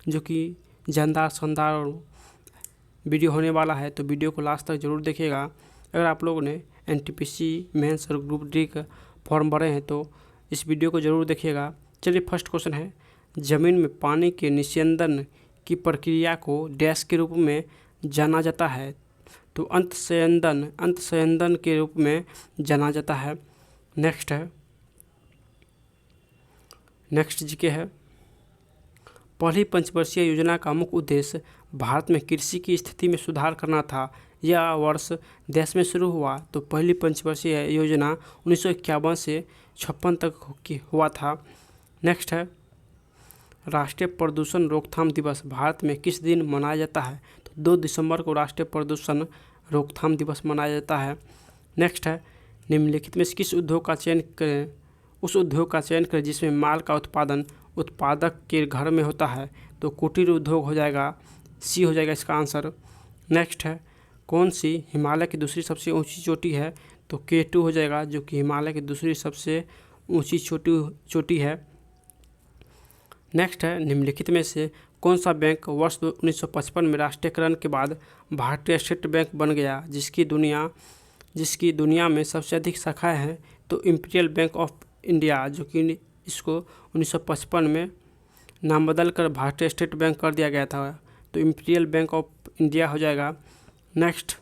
जो कि जानदार शानदार वीडियो होने वाला है, तो वीडियो को लास्ट तक ज़रूर देखिएगा। अगर आप लोगों ने NTPC मेंस और ग्रुप डी का फॉर्म भरे हैं तो इस वीडियो को ज़रूर देखिएगा। चलिए फर्स्ट क्वेश्चन है ज़मीन में पानी के निस्यंदन की प्रक्रिया को डैश के रूप में जाना जाता है? तो अंतःस्यंदन के रूप में जाना जाता है। नेक्स्ट जीके है पहली पंचवर्षीय योजना का मुख्य उद्देश्य भारत में कृषि की स्थिति में सुधार करना था। यह वर्ष देश में शुरू हुआ, तो पहली पंचवर्षीय योजना 1951 से 56 तक हुआ था। नेक्स्ट है राष्ट्रीय प्रदूषण रोकथाम दिवस भारत में किस दिन मनाया जाता है? तो 2 दिसंबर को राष्ट्रीय प्रदूषण रोकथाम दिवस मनाया जाता है। नेक्स्ट है निम्नलिखित में किस उद्योग का चयन करें? उस उद्योग का चयन करें जिसमें माल का उत्पादन उत्पादक के घर में होता है। तो कुटीर उद्योग हो जाएगा, सी हो जाएगा इसका आंसर। नेक्स्ट है कौन सी हिमालय की दूसरी सबसे ऊंची चोटी है? तो K2 हो जाएगा, जो कि हिमालय की दूसरी सबसे ऊंची चोटी है। नेक्स्ट है, निम्नलिखित में से कौन सा बैंक वर्ष 1955 में राष्ट्रीयकरण के बाद भारतीय स्टेट बैंक बन गया, जिसकी दुनिया में सबसे अधिक शाखाएं हैं? तो इंपीरियल बैंक ऑफ इंडिया, जो कि इसको 1955 में नाम बदल कर भारतीय स्टेट बैंक कर दिया गया था, तो इंपीरियल बैंक ऑफ इंडिया हो जाएगा। नेक्स्ट,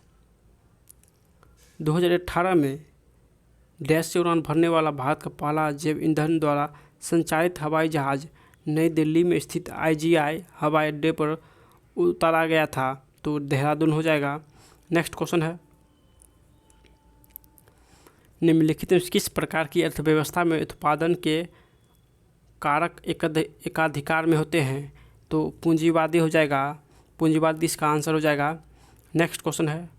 2018 में डैश से उड़ान भरने वाला भारत का पहला जैव ईंधन द्वारा संचालित हवाई जहाज नई दिल्ली में स्थित IGI हवाई अड्डे पर उतारा गया था, तो देहरादून हो जाएगा। नेक्स्ट क्वेश्चन है, निम्नलिखित में किस प्रकार की अर्थव्यवस्था में उत्पादन के कारक एकाधिकार में होते हैं? तो पूंजीवादी हो जाएगा, पूंजीवादी इसका आंसर हो जाएगा। नेक्स्ट क्वेश्चन है,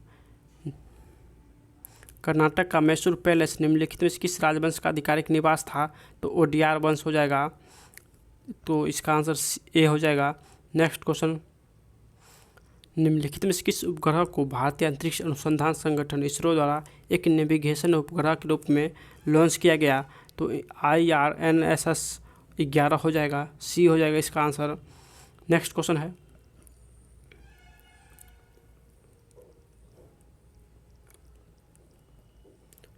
कर्नाटक का मैसूर पैलेस निम्नलिखित में किस राजवंश का आधिकारिक निवास था? तो ODR वंश हो जाएगा, तो इसका आंसर A हो जाएगा। नेक्स्ट क्वेश्चन, निम्नलिखित में किस उपग्रह को भारतीय अंतरिक्ष अनुसंधान संगठन इसरो द्वारा एक नेविगेशन उपग्रह के रूप में लॉन्च किया गया? तो IRNSS 11 हो जाएगा, C हो जाएगा इसका आंसर। नेक्स्ट क्वेश्चन है,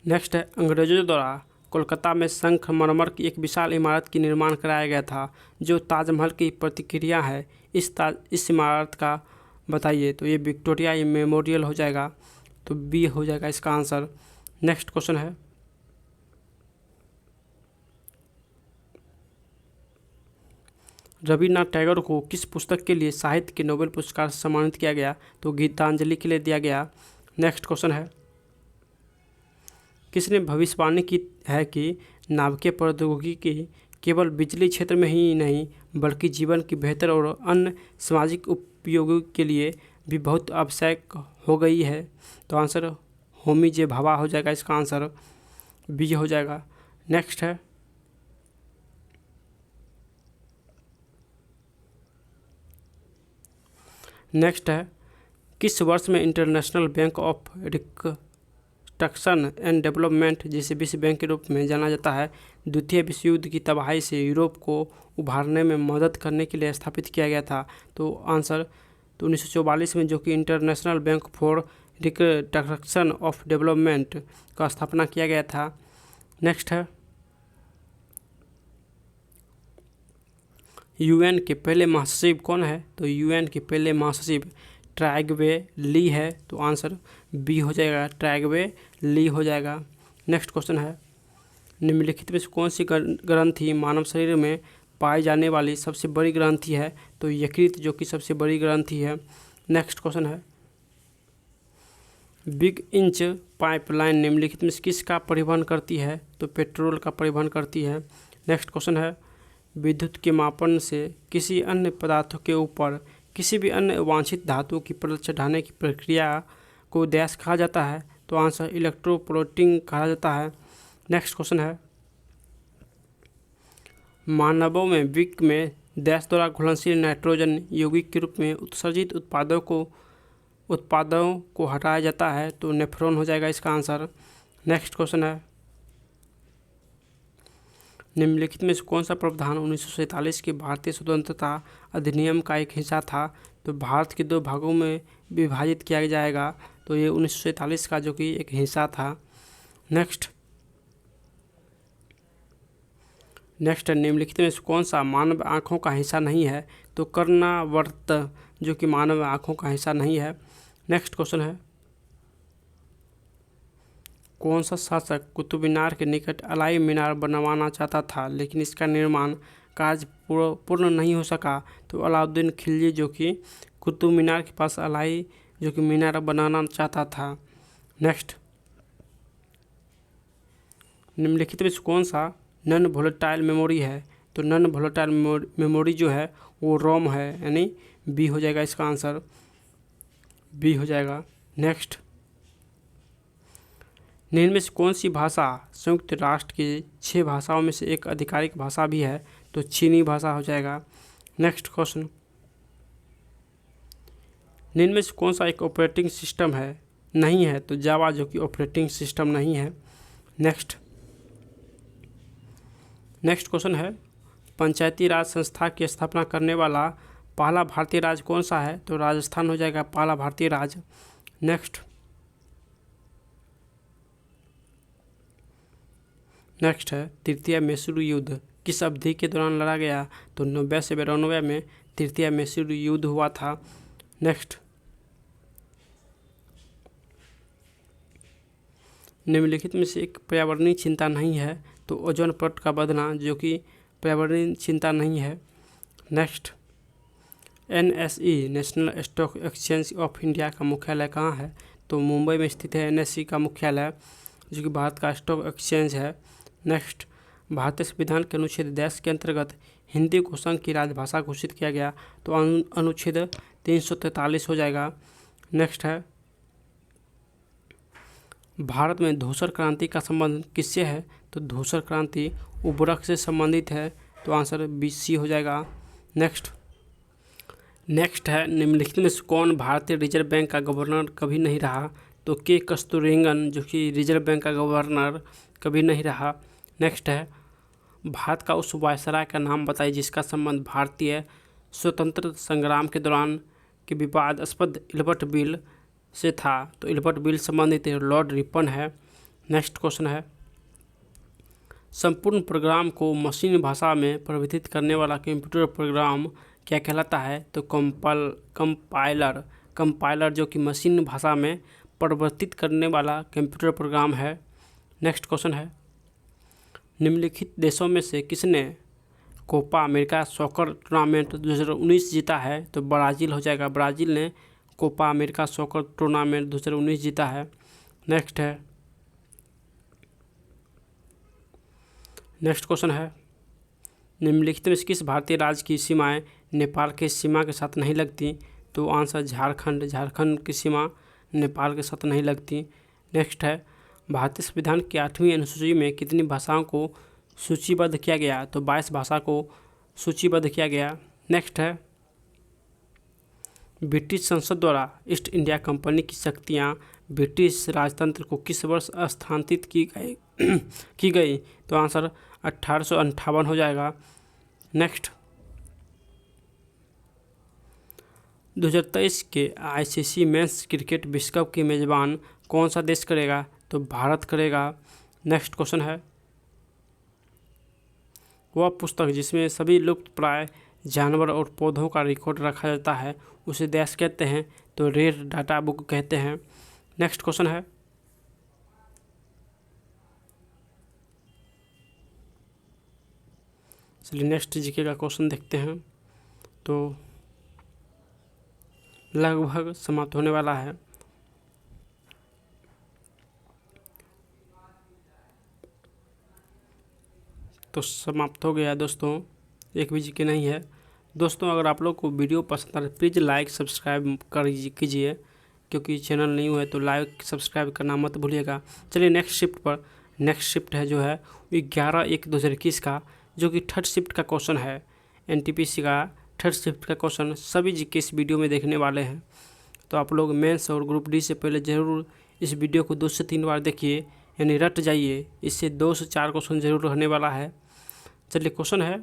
नेक्स्ट है, अंग्रेजों द्वारा कोलकाता में संगमरमर की एक विशाल इमारत की निर्माण कराया गया था जो ताजमहल की प्रतिक्रिया है। इस इमारत का बताइए। तो ये विक्टोरिया मेमोरियल हो जाएगा, तो B हो जाएगा इसका आंसर। नेक्स्ट क्वेश्चन है, रविन्द्रनाथ टैगोर को किस पुस्तक के लिए साहित्य के नोबेल पुरस्कार से सम्मानित किया गया? तो गीतांजलि के लिए दिया गया। नेक्स्ट क्वेश्चन है, किसने भविष्यवाणी की है कि नाभिकीय प्रौद्योगिकी केवल बिजली क्षेत्र में ही नहीं बल्कि जीवन की बेहतर और अन्य सामाजिक उपयोगों के लिए भी बहुत आवश्यक हो गई है? तो आंसर होमी जे भाभा हो जाएगा, इसका आंसर B हो जाएगा। नेक्स्ट है, किस वर्ष में international bank of reconstruction and development, जिसे विश्व बैंक के रूप में जाना जाता है, द्वितीय विश्व युद्ध की तबाही से यूरोप को उभारने में मदद करने के लिए स्थापित किया गया था? तो आंसर 1944 में, जो कि international bank for reconstruction of development का स्थापना किया गया था। नेक्स्ट है, UN के पहले महासचिव कौन है? तो UN के पहले महासचिव ट्रैगवे ली है, तो आंसर B हो जाएगा, ट्रैगवे ली हो जाएगा। नेक्स्ट क्वेश्चन है, निम्नलिखित में से कौन सी ग्रंथि मानव शरीर में पाई जाने वाली सबसे बड़ी ग्रंथि है? तो यकृत, जो कि सबसे बड़ी ग्रंथि है। नेक्स्ट क्वेश्चन है, बिग इंच पाइपलाइन निम्नलिखित में से किसका परिवहन करती है? तो पेट्रोल का परिवहन करती है। नेक्स्ट क्वेश्चन है, विद्युत के मापन से किसी अन्य पदार्थों के ऊपर किसी भी अन्य वांछित धातु की परत चढ़ाने की प्रक्रिया को डैश कहा जाता है? तो आंसर इलेक्ट्रोप्लेटिंग कहा जाता है। नेक्स्ट क्वेश्चन है, मानवों में विक में डैश द्वारा घुलनशील नाइट्रोजन यौगिक के रूप में उत्सर्जित उत्पादों को हटाया जाता है? तो नेफ्रॉन हो जाएगा इसका आंसर। नेक्स्ट क्वेश्चन है, निम्नलिखित में से कौन सा प्रावधान 1947 के भारतीय स्वतंत्रता अधिनियम का एक हिस्सा था? तो भारत के 2 भागों में विभाजित किया जाएगा, तो ये 1947 का जो कि एक हिस्सा था। नेक्स्ट निम्नलिखित में से कौन सा मानव आँखों का हिस्सा नहीं है? तो कर्णावर्त, जो कि मानव आँखों का हिस्सा नहीं है। नेक्स्ट क्वेश्चन है, कौन सा शासक कुतुब मीनार के निकट अलाई मीनार बनवाना चाहता था लेकिन इसका निर्माण कार्य पूर्ण नहीं हो सका? तो अलाउद्दीन खिलजी, जो कि कुतुब मीनार के पास अलाई जो कि मीनार बनाना चाहता था। नेक्स्ट, निम्नलिखित में से कौन सा नॉन वोलेटाइल मेमोरी है? तो नॉन वोलेटाइल मेमोरी जो है वो रोम है, यानी B हो जाएगा इसका आंसर, B हो जाएगा। नेक्स्ट, निम्न में से कौन सी भाषा संयुक्त राष्ट्र की 6 भाषाओं में से एक आधिकारिक भाषा भी है? तो चीनी भाषा हो जाएगा। नेक्स्ट क्वेश्चन, निम्न में से कौन सा एक ऑपरेटिंग सिस्टम है? नहीं है, तो जावा जो कि ऑपरेटिंग सिस्टम नहीं है। नेक्स्ट क्वेश्चन है, पंचायती राज संस्था की स्थापना करने वाला पहला भारतीय राज्य कौन सा है? तो राजस्थान हो जाएगा पहला भारतीय राज्य। नेक्स्ट है तृतीय मैसूर युद्ध किस अवधि के दौरान लड़ा गया? तो 90 से 92 में तृतीय मैसूर युद्ध हुआ था। नेक्स्ट, निम्नलिखित में से एक पर्यावरणीय चिंता नहीं है, तो ओजोन परत का बढ़ना जो कि पर्यावरणीय चिंता नहीं है। Next, NSE national stock exchange of India का मुख्यालय कहाँ है? तो मुंबई में स्थित है NSE का मुख्यालय, जो कि भारत का स्टॉक एक्सचेंज है। नेक्स्ट, भारतीय संविधान के अनुच्छेद 10 के अंतर्गत हिंदी को संघ की राजभाषा घोषित किया गया, तो अनुच्छेद 343 हो जाएगा। नेक्स्ट है, भारत में धूसर क्रांति का संबंध किससे है? तो धूसर क्रांति उर्वरक से संबंधित है, तो आंसर BC हो जाएगा। नेक्स्ट है, निम्नलिखित में से कौन भारतीय रिजर्व बैंक का गवर्नर कभी नहीं रहा? तो के कस्तूरिरंगन, जो कि रिजर्व बैंक का गवर्नर कभी नहीं रहा। नेक्स्ट है, भारत का उस वायसराय का नाम बताइए जिसका संबंध भारतीय स्वतंत्रता संग्राम के दौरान के विवादास्पद इल्बर्ट बिल से था, तो इल्बर्ट बिल संबंधित लॉर्ड रिपन है। नेक्स्ट क्वेश्चन है, संपूर्ण प्रोग्राम को मशीन भाषा में परिवर्तित करने वाला कंप्यूटर प्रोग्राम क्या कहलाता है? तो कंपाइलर जो कि मशीन भाषा में परिवर्तित करने वाला कंप्यूटर प्रोग्राम है। नेक्स्ट क्वेश्चन है, निम्नलिखित देशों में से किसने कोपा अमेरिका सॉकर टूर्नामेंट 2019 जीता है? तो ब्राज़ील हो जाएगा, ब्राज़ील ने कोपा अमेरिका सॉकर टूर्नामेंट 2019 जीता है। नेक्स्ट क्वेश्चन है, निम्नलिखित में से किस भारतीय राज्य की सीमाएं नेपाल के सीमा के साथ नहीं लगती? तो आंसर झारखंड की सीमा नेपाल के साथ नहीं लगती। नेक्स्ट है, भारतीय संविधान की 8वीं अनुसूची में कितनी भाषाओं को सूचीबद्ध किया गया? तो 22 भाषा को सूचीबद्ध किया गया। नेक्स्ट है, ब्रिटिश संसद द्वारा ईस्ट इंडिया कंपनी की शक्तियाँ ब्रिटिश राजतंत्र को किस वर्ष स्थानांतरित की गई? तो आंसर 1858 हो जाएगा। नेक्स्ट, 2023 के ICC मेंस क्रिकेट विश्व कप की मेज़बान कौन सा देश करेगा? तो भारत करेगा। नेक्स्ट क्वेश्चन है, वह पुस्तक जिसमें सभी लुप्तप्राय जानवर और पौधों का रिकॉर्ड रखा जाता है उसे देश कहते हैं? तो रेयर डाटा बुक कहते हैं। नेक्स्ट क्वेश्चन है, चलिए नेक्स्ट जीके का क्वेश्चन देखते हैं, तो लगभग समाप्त होने वाला है। तो समाप्त हो गया दोस्तों, एक भी जीके नहीं है। दोस्तों अगर आप लोग को वीडियो पसंद आ रहा है प्लीज़ लाइक सब्सक्राइब कीजिए, क्योंकि चैनल न्यू है तो लाइक सब्सक्राइब करना मत भूलिएगा। चलिए नेक्स्ट शिफ्ट है जो है 11/1/2021 का, जो कि थर्ड शिफ्ट का क्वेश्चन है। NTPC का थर्ड शिफ्ट का क्वेश्चन सभी जीके इस वीडियो में देखने वाले हैं, तो आप लोग मेंस और ग्रुप डी से पहले ज़रूर इस वीडियो को 2 से 3 बार देखिए, यानी रट जाइए। इससे 2 से 4 क्वेश्चन जरूर रहने वाला है। चलिए क्वेश्चन है,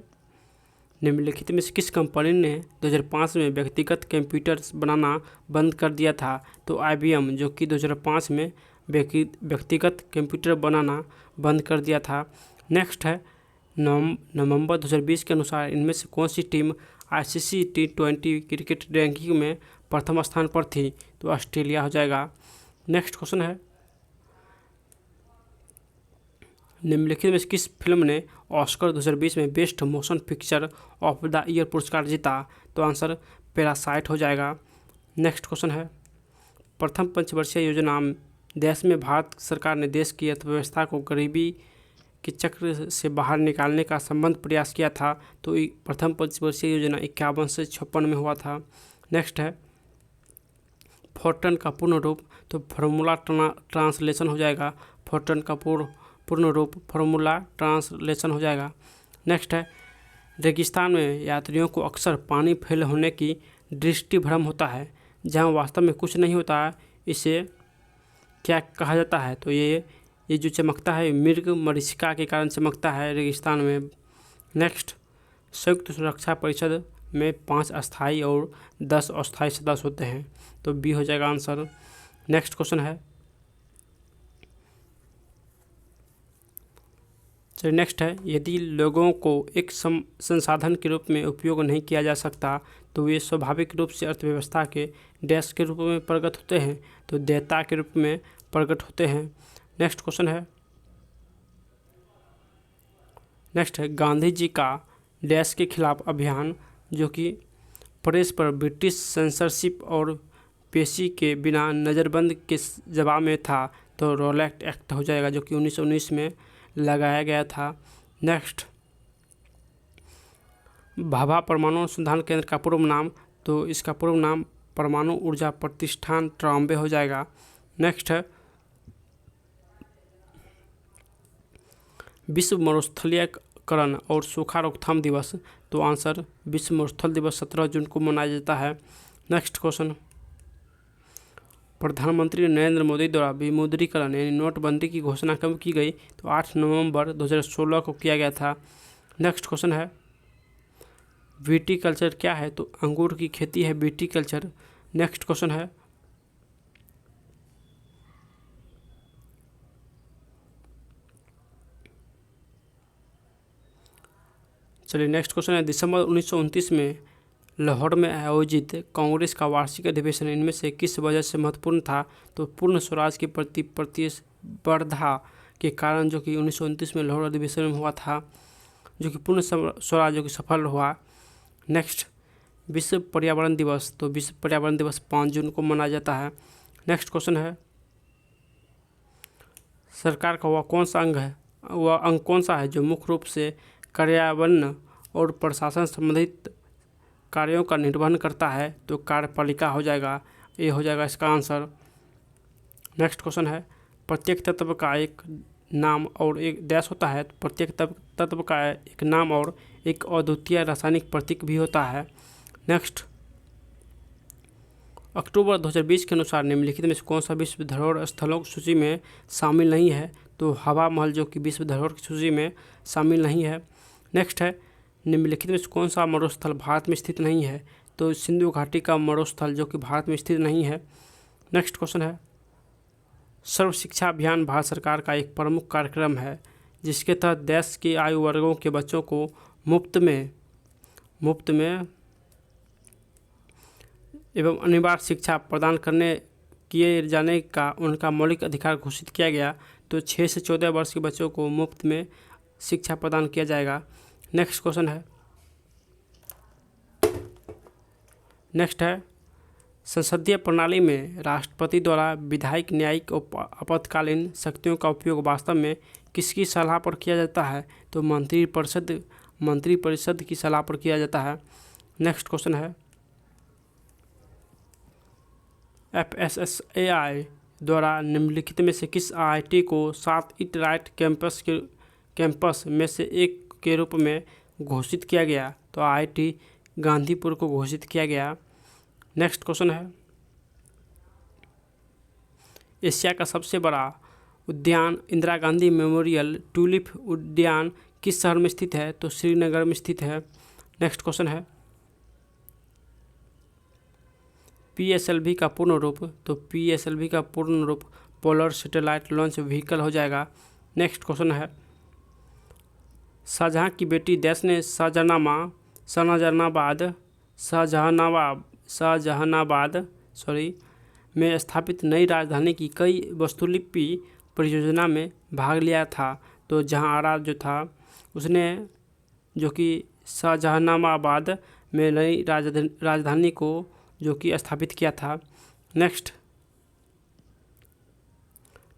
निम्नलिखित में से किस कंपनी ने 2005 में व्यक्तिगत कंप्यूटर्स बनाना बंद कर दिया था? तो IBM, जो कि 2005 में व्यक्तिगत कंप्यूटर बनाना बंद कर दिया था। नेक्स्ट है, नवंबर 2020 के अनुसार इनमें से कौन सी team ICC T20 cricket ranking में प्रथम स्थान पर थी? तो ऑस्ट्रेलिया हो जाएगा। नेक्स्ट क्वेश्चन है, निम्नलिखित में किस फिल्म ने ऑस्कर 2020 में best motion picture of the year पुरस्कार जीता? तो आंसर पैरासाइट हो जाएगा। नेक्स्ट क्वेश्चन है, प्रथम पंचवर्षीय योजना देश में भारत सरकार ने देश की अर्थव्यवस्था को गरीबी के चक्र से बाहर निकालने का संबंध प्रयास किया था? तो प्रथम पंचवर्षीय योजना 51 से 56 में हुआ था। नेक्स्ट है, फोर्टन का पूर्ण रूप? तो फार्मूला ट्रांसलेशन हो जाएगा। फोर्टन का पूर्ण रूप फार्मूला ट्रांसलेशन हो जाएगा। नेक्स्ट है, रेगिस्तान में यात्रियों को अक्सर पानी फेल होने की दृष्टि भ्रम होता है, जहां वास्तव में कुछ नहीं होता है, इसे क्या कहा जाता है? तो ये जो चमकता है मृग मरीचिका के कारण चमकता है रेगिस्तान में। नेक्स्ट, संयुक्त सुरक्षा परिषद में 5 अस्थायी और 10 अस्थायी सदस्य होते हैं, तो बी हो जाएगा आंसर। नेक्स्ट क्वेश्चन है, चलिए नेक्स्ट है, यदि लोगों को एक संसाधन के रूप में उपयोग नहीं किया जा सकता तो वे स्वाभाविक रूप से अर्थव्यवस्था के डैश के रूप में प्रकट होते हैं, तो देयता के रूप में प्रकट होते हैं। नेक्स्ट क्वेश्चन है, गांधी जी का डैश के खिलाफ अभियान जो कि प्रेस पर ब्रिटिश सेंसरशिप और पेशी के बिना नज़रबंद के जवाब में था, तो रॉलेट एक्ट हो जाएगा जो कि 1919 में लगाया गया था। नेक्स्ट, भाभा परमाणु अनुसंधान केंद्र का पूर्व नाम, तो इसका पूर्व नाम परमाणु ऊर्जा प्रतिष्ठान ट्राम्बे हो जाएगा। नेक्स्ट है, विश्व मरुस्थलीकरण और सूखा रोकथाम दिवस, तो आंसर विश्व मरुस्थल दिवस 17 जून को मनाया जाता है। नेक्स्ट क्वेश्चन, प्रधानमंत्री नरेंद्र मोदी द्वारा विमुद्रीकरण यानी नोटबंदी की घोषणा कब की गई, तो 8 नवंबर 2016 को किया गया था। नेक्स्ट क्वेश्चन है, विटीकल्चर क्या है, तो अंगूर की खेती है विटीकल्चर। नेक्स्ट क्वेश्चन है, चलिए नेक्स्ट क्वेश्चन है, दिसंबर 1929 में लाहौर में आयोजित कांग्रेस का वार्षिक अधिवेशन इनमें से किस वजह से महत्वपूर्ण था, तो पूर्ण स्वराज के प्रति प्रतिस्पर्धा के कारण जो कि 1929 में लाहौर अधिवेशन में हुआ था, जो कि पूर्ण स्वराज जो कि सफल हुआ। नेक्स्ट, विश्व पर्यावरण दिवस, तो विश्व पर्यावरण दिवस 5 जून को मनाया जाता है। नेक्स्ट क्वेश्चन है, सरकार का वह कौन सा अंग है, वह अंग कौन सा है जो मुख्य रूप से कार्यान्वयन और प्रशासन संबंधित कार्यों का निर्वहन करता है, तो कार्यपालिका हो जाएगा, ये हो जाएगा इसका आंसर। नेक्स्ट क्वेश्चन है, प्रत्येक तत्व का एक नाम और एक डैश होता है, तो प्रत्येक तत्व का एक नाम और एक अद्वितीय रासायनिक प्रतीक भी होता है। नेक्स्ट, अक्टूबर 2020 के अनुसार निम्नलिखित में से कौन सा विश्व धरोहर स्थलों की सूची में शामिल नहीं है, तो हवा महल जो कि विश्व धरोहर की सूची में शामिल नहीं है। नेक्स्ट है, निम्नलिखित में से कौन सा मरुस्थल भारत में स्थित नहीं है, तो सिंधु घाटी का मरुस्थल जो कि भारत में स्थित नहीं है। नेक्स्ट क्वेश्चन है, सर्व शिक्षा अभियान भारत सरकार का एक प्रमुख कार्यक्रम है जिसके तहत देश के आयु वर्गों के बच्चों को मुफ्त में एवं अनिवार्य शिक्षा प्रदान किए जाने का उनका मौलिक अधिकार घोषित किया गया, तो 6 से 14 वर्ष के बच्चों को मुफ्त में शिक्षा प्रदान किया जाएगा। नेक्स्ट क्वेश्चन है, संसदीय प्रणाली में राष्ट्रपति द्वारा विधायिक, न्यायिक और आपातकालीन शक्तियों का उपयोग वास्तव में किसकी सलाह पर किया जाता है, तो मंत्रिपरिषद की सलाह पर किया जाता है। नेक्स्ट क्वेश्चन है, FSSAI द्वारा निम्नलिखित में से किस IIT को 7 ईट राइट कैंपस में से एक के रूप में घोषित किया गया, तो IIT गांधीपुर को घोषित किया गया। नेक्स्ट क्वेश्चन है, एशिया का सबसे बड़ा उद्यान इंदिरा गांधी मेमोरियल ट्यूलिप उद्यान किस शहर में स्थित है, तो श्रीनगर में स्थित है। नेक्स्ट क्वेश्चन है, PSLV का पूर्ण रूप, तो PSLV का पूर्ण रूप पोलर सैटेलाइट लॉन्च व्हीकल हो जाएगा। नेक्स्ट क्वेश्चन है, शाहजहां की बेटी देश ने शाहजहानाबाद में स्थापित नई राजधानी की कई वस्तुलिपि परियोजना में भाग लिया था, तो जहांआरा जो था उसने जो कि शाहजहानाबाद में नई राजधानी को जो कि स्थापित किया था। नेक्स्ट,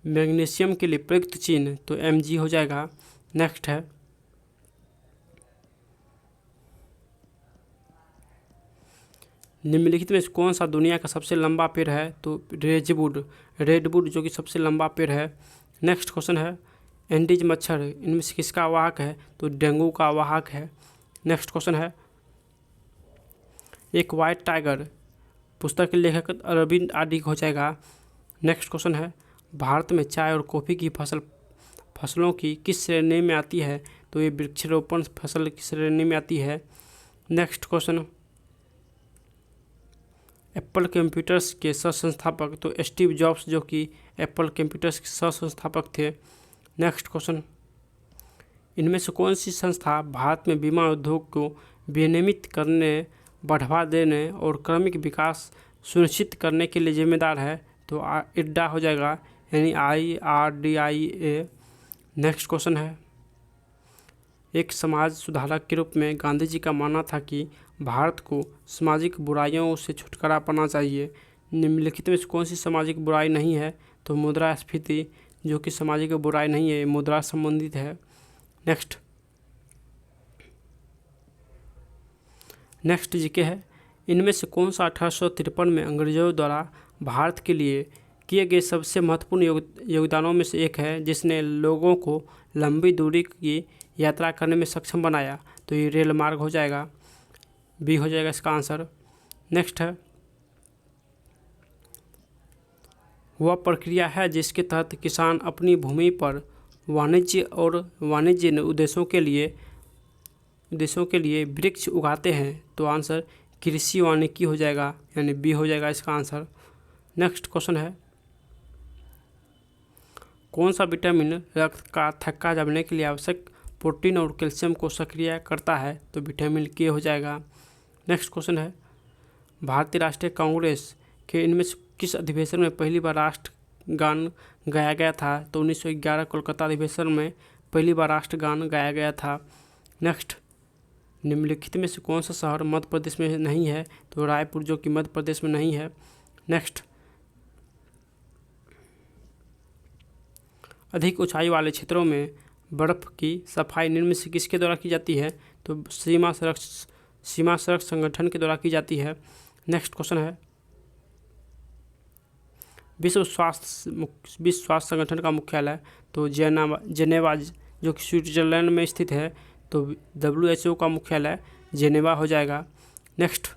मैग्नीशियम के लिए प्रयुक्त चिन्ह, तो Mg हो जाएगा। नेक्स्ट है, निम्नलिखित में कौन सा दुनिया का सबसे लंबा पेड़ है, तो रेडवुड जो कि सबसे लंबा पेड़ है। नेक्स्ट क्वेश्चन है, एंडीज मच्छर इनमें से किसका वाहक है, तो डेंगू का वाहक है। नेक्स्ट क्वेश्चन है, एक वाइट टाइगर पुस्तक के लेखक अरविंद आदिक हो जाएगा। नेक्स्ट क्वेश्चन है, भारत में चाय और कॉफ़ी की फसलों की किस श्रेणी में आती है, तो ये वृक्षारोपण फसल की श्रेणी में आती है। नेक्स्ट क्वेश्चन, एप्पल कंप्यूटर्स के सह संस्थापक, तो स्टीव जॉब्स जो कि एप्पल कंप्यूटर्स के सह संस्थापक थे। नेक्स्ट क्वेश्चन, इनमें से कौन सी संस्था भारत में बीमा उद्योग को विनियमित करने, बढ़ावा देने और क्रमिक विकास सुनिश्चित करने के लिए जिम्मेदार है? तो IRDAI हो जाएगा, यानी IRDAI। नेक्स्ट क्वेश्चन है, एक समाज सुधारक के रूप में गांधी जी का मानना था कि भारत को सामाजिक बुराइयों से छुटकारा पाना चाहिए। निम्नलिखित में से कौन सी सामाजिक बुराई नहीं है? तो मुद्रास्फीति जो कि सामाजिक बुराई नहीं है, मुद्रा संबंधित है। नेक्स्ट जीके है, इनमें से कौन सा 1853 में अंग्रेजों द्वारा भारत के लिए किए गए सबसे महत्वपूर्ण योगदानों में से एक है, जिसने लोगों को लंबी दूरी की यात्रा करने में सक्षम बनाया? तो ये रेल मार्ग हो जाएगा, बी हो जाएगा इसका आंसर। नेक्स्ट है, वह प्रक्रिया है जिसके तहत किसान अपनी भूमि पर वाणिज्य उद्देश्यों के लिए वृक्ष उगाते हैं? तो आंसर कृषि वानिकी हो जाएगा, यानी बी हो जाएगा इसका आंसर। नेक्स्ट क्वेश्चन है, कौन सा विटामिन रक्त का थक्का जमने के लिए आवश्यक प्रोटीन और कैल्शियम को सक्रिय करता है? तो विटामिन के हो जाएगा। नेक्स्ट क्वेश्चन है, भारतीय राष्ट्रीय कांग्रेस के इनमें से किस अधिवेशन में पहली बार राष्ट्रगान गाया गया था? तो 1911 कोलकाता अधिवेशन में पहली बार राष्ट्रगान गाया गया था। नेक्स्ट, निम्नलिखित में से कौन सा शहर मध्य प्रदेश में नहीं है? तो रायपुर जो कि मध्य प्रदेश में नहीं है। नेक्स्ट, अधिक ऊंचाई वाले क्षेत्रों में बर्फ़ की सफाई निम्न में से किसके द्वारा की जाती है? तो सीमा सड़क संगठन के द्वारा की जाती है। नेक्स्ट क्वेश्चन है, विश्व स्वास्थ्य संगठन का मुख्यालय? तो जेनेवा जो कि स्विट्जरलैंड में स्थित है, तो WHO का मुख्यालय जेनेवा हो जाएगा। नेक्स्ट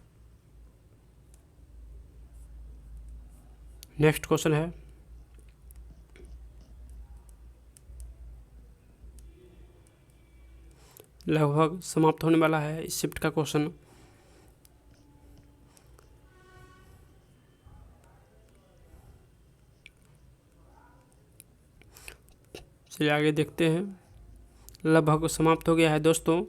क्वेश्चन है, लगभग समाप्त होने वाला है इस शिफ्ट का क्वेश्चन। चलिए आगे देखते हैं। लगभग समाप्त हो गया है दोस्तों,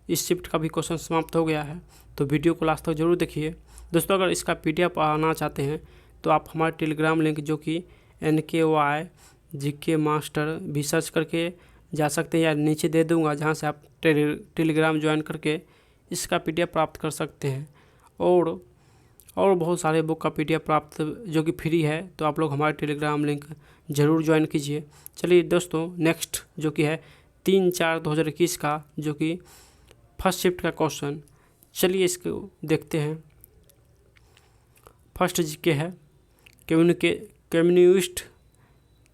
इस शिफ्ट का भी क्वेश्चन समाप्त हो गया है, तो वीडियो को लास्ट तक जरूर देखिए। दोस्तों अगर इसका PDF आना चाहते हैं तो आप हमारे टेलीग्राम लिंक जो कि NKY GK मास्टर भी सर्च करके जा सकते हैं, या नीचे दे दूंगा जहां से आप टेलीग्राम ज्वाइन करके इसका PDF प्राप्त कर सकते हैं। और बहुत सारे बुक का PDF प्राप्त जो कि फ्री है, तो आप लोग हमारे टेलीग्राम लिंक ज़रूर ज्वाइन कीजिए। चलिए दोस्तों, नेक्स्ट जो कि है 3/4/2021 का जो कि फर्स्ट शिफ्ट का क्वेश्चन, चलिए इसको देखते हैं। फर्स्ट जीके है,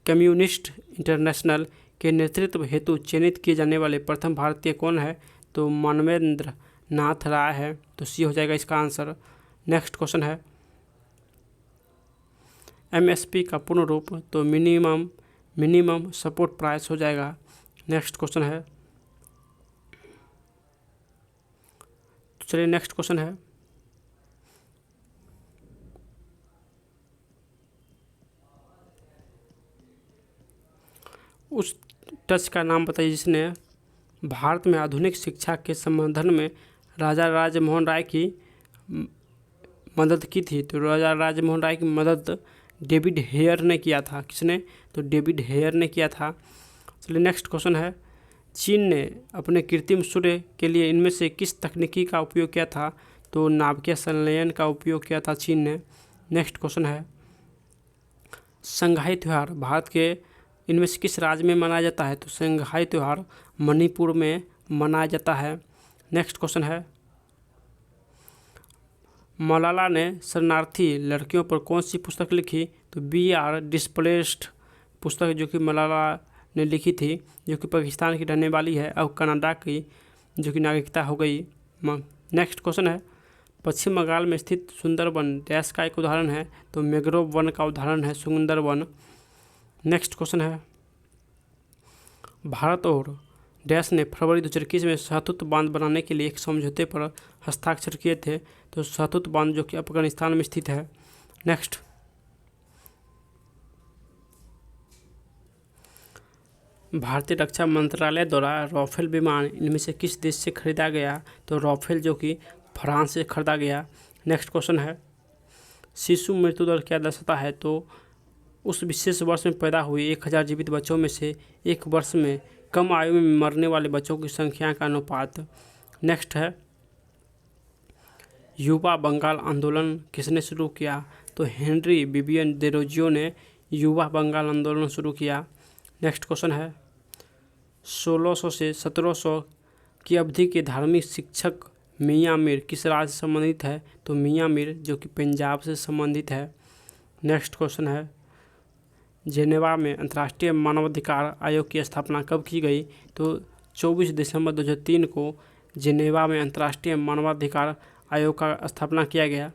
कम्युनिस्ट इंटरनेशनल के नेतृत्व हेतु चयनित किए जाने वाले प्रथम भारतीय कौन है? तो मानवेंद्र नाथ राय है, तो सी हो जाएगा इसका आंसर। नेक्स्ट क्वेश्चन है, MSP का पूर्ण रूप? तो मिनिमम सपोर्ट प्राइस हो जाएगा। नेक्स्ट क्वेश्चन है, तो चलिए नेक्स्ट क्वेश्चन है, उस टच का नाम बताइए जिसने भारत में आधुनिक शिक्षा के संवर्धन में राजा राजमोहन राय की मदद की थी? तो राजा राजमोहन राय की मदद डेविड हेयर ने किया था। किसने? तो डेविड हेयर ने किया था। चलिए नेक्स्ट क्वेश्चन है, चीन ने अपने कृत्रिम सूर्य के लिए इनमें से किस तकनीकी का उपयोग किया था? तो नाभिकीय संलयन का उपयोग किया था चीन ने। नेक्स्ट क्वेश्चन है, संघाई त्यौहार भारत के इनमें से किस राज्य में मनाया जाता है? तो संघाई त्यौहार मणिपुर में मनाया जाता है। नेक्स्ट क्वेश्चन है, मलाला ने शरणार्थी लड़कियों पर कौन सी पुस्तक लिखी? तो We Are Displaced पुस्तक जो कि मलाला ने लिखी थी, जो कि पाकिस्तान की रहने वाली है, अब कनाडा की जो कि नागरिकता हो गई। नेक्स्ट क्वेश्चन है, पश्चिम बंगाल में स्थित सुंदरवन डैश का एक उदाहरण है? तो मैंग्रोव वन का उदाहरण है सुंदरवन। नेक्स्ट क्वेश्चन है, भारत और डैश ने फरवरी 2021 में सहतूत बांध बनाने के लिए एक समझौते पर हस्ताक्षर किए थे। तो सहतूत बांध जो कि अफगानिस्तान में स्थित है। नेक्स्ट, भारतीय रक्षा मंत्रालय द्वारा राफेल विमान इनमें से किस देश से खरीदा गया? तो राफेल जो कि फ्रांस से खरीदा गया। नेक्स्ट क्वेश्चन है, शिशु मृत्यु दर क्या दर्शाता है? तो उस विशेष वर्ष में पैदा हुए 1000 जीवित बच्चों में से एक वर्ष में कम आयु में मरने वाले बच्चों की संख्या का अनुपात। नेक्स्ट है, युवा बंगाल आंदोलन किसने शुरू किया? तो हेनरी विवियन डेरोजियो ने युवा बंगाल आंदोलन शुरू किया। नेक्स्ट क्वेश्चन है, 1600 से 1700 की अवधि के धार्मिक शिक्षक मियाँ मीर किस राज्य से संबंधित है? तो मियाँ मीर जो कि पंजाब से संबंधित है। नेक्स्ट क्वेश्चन है, जेनेवा में अंतर्राष्ट्रीय मानवाधिकार आयोग की स्थापना कब की गई? तो 24 दिसंबर 2003 को जेनेवा में अंतर्राष्ट्रीय मानवाधिकार आयोग का स्थापना किया गया।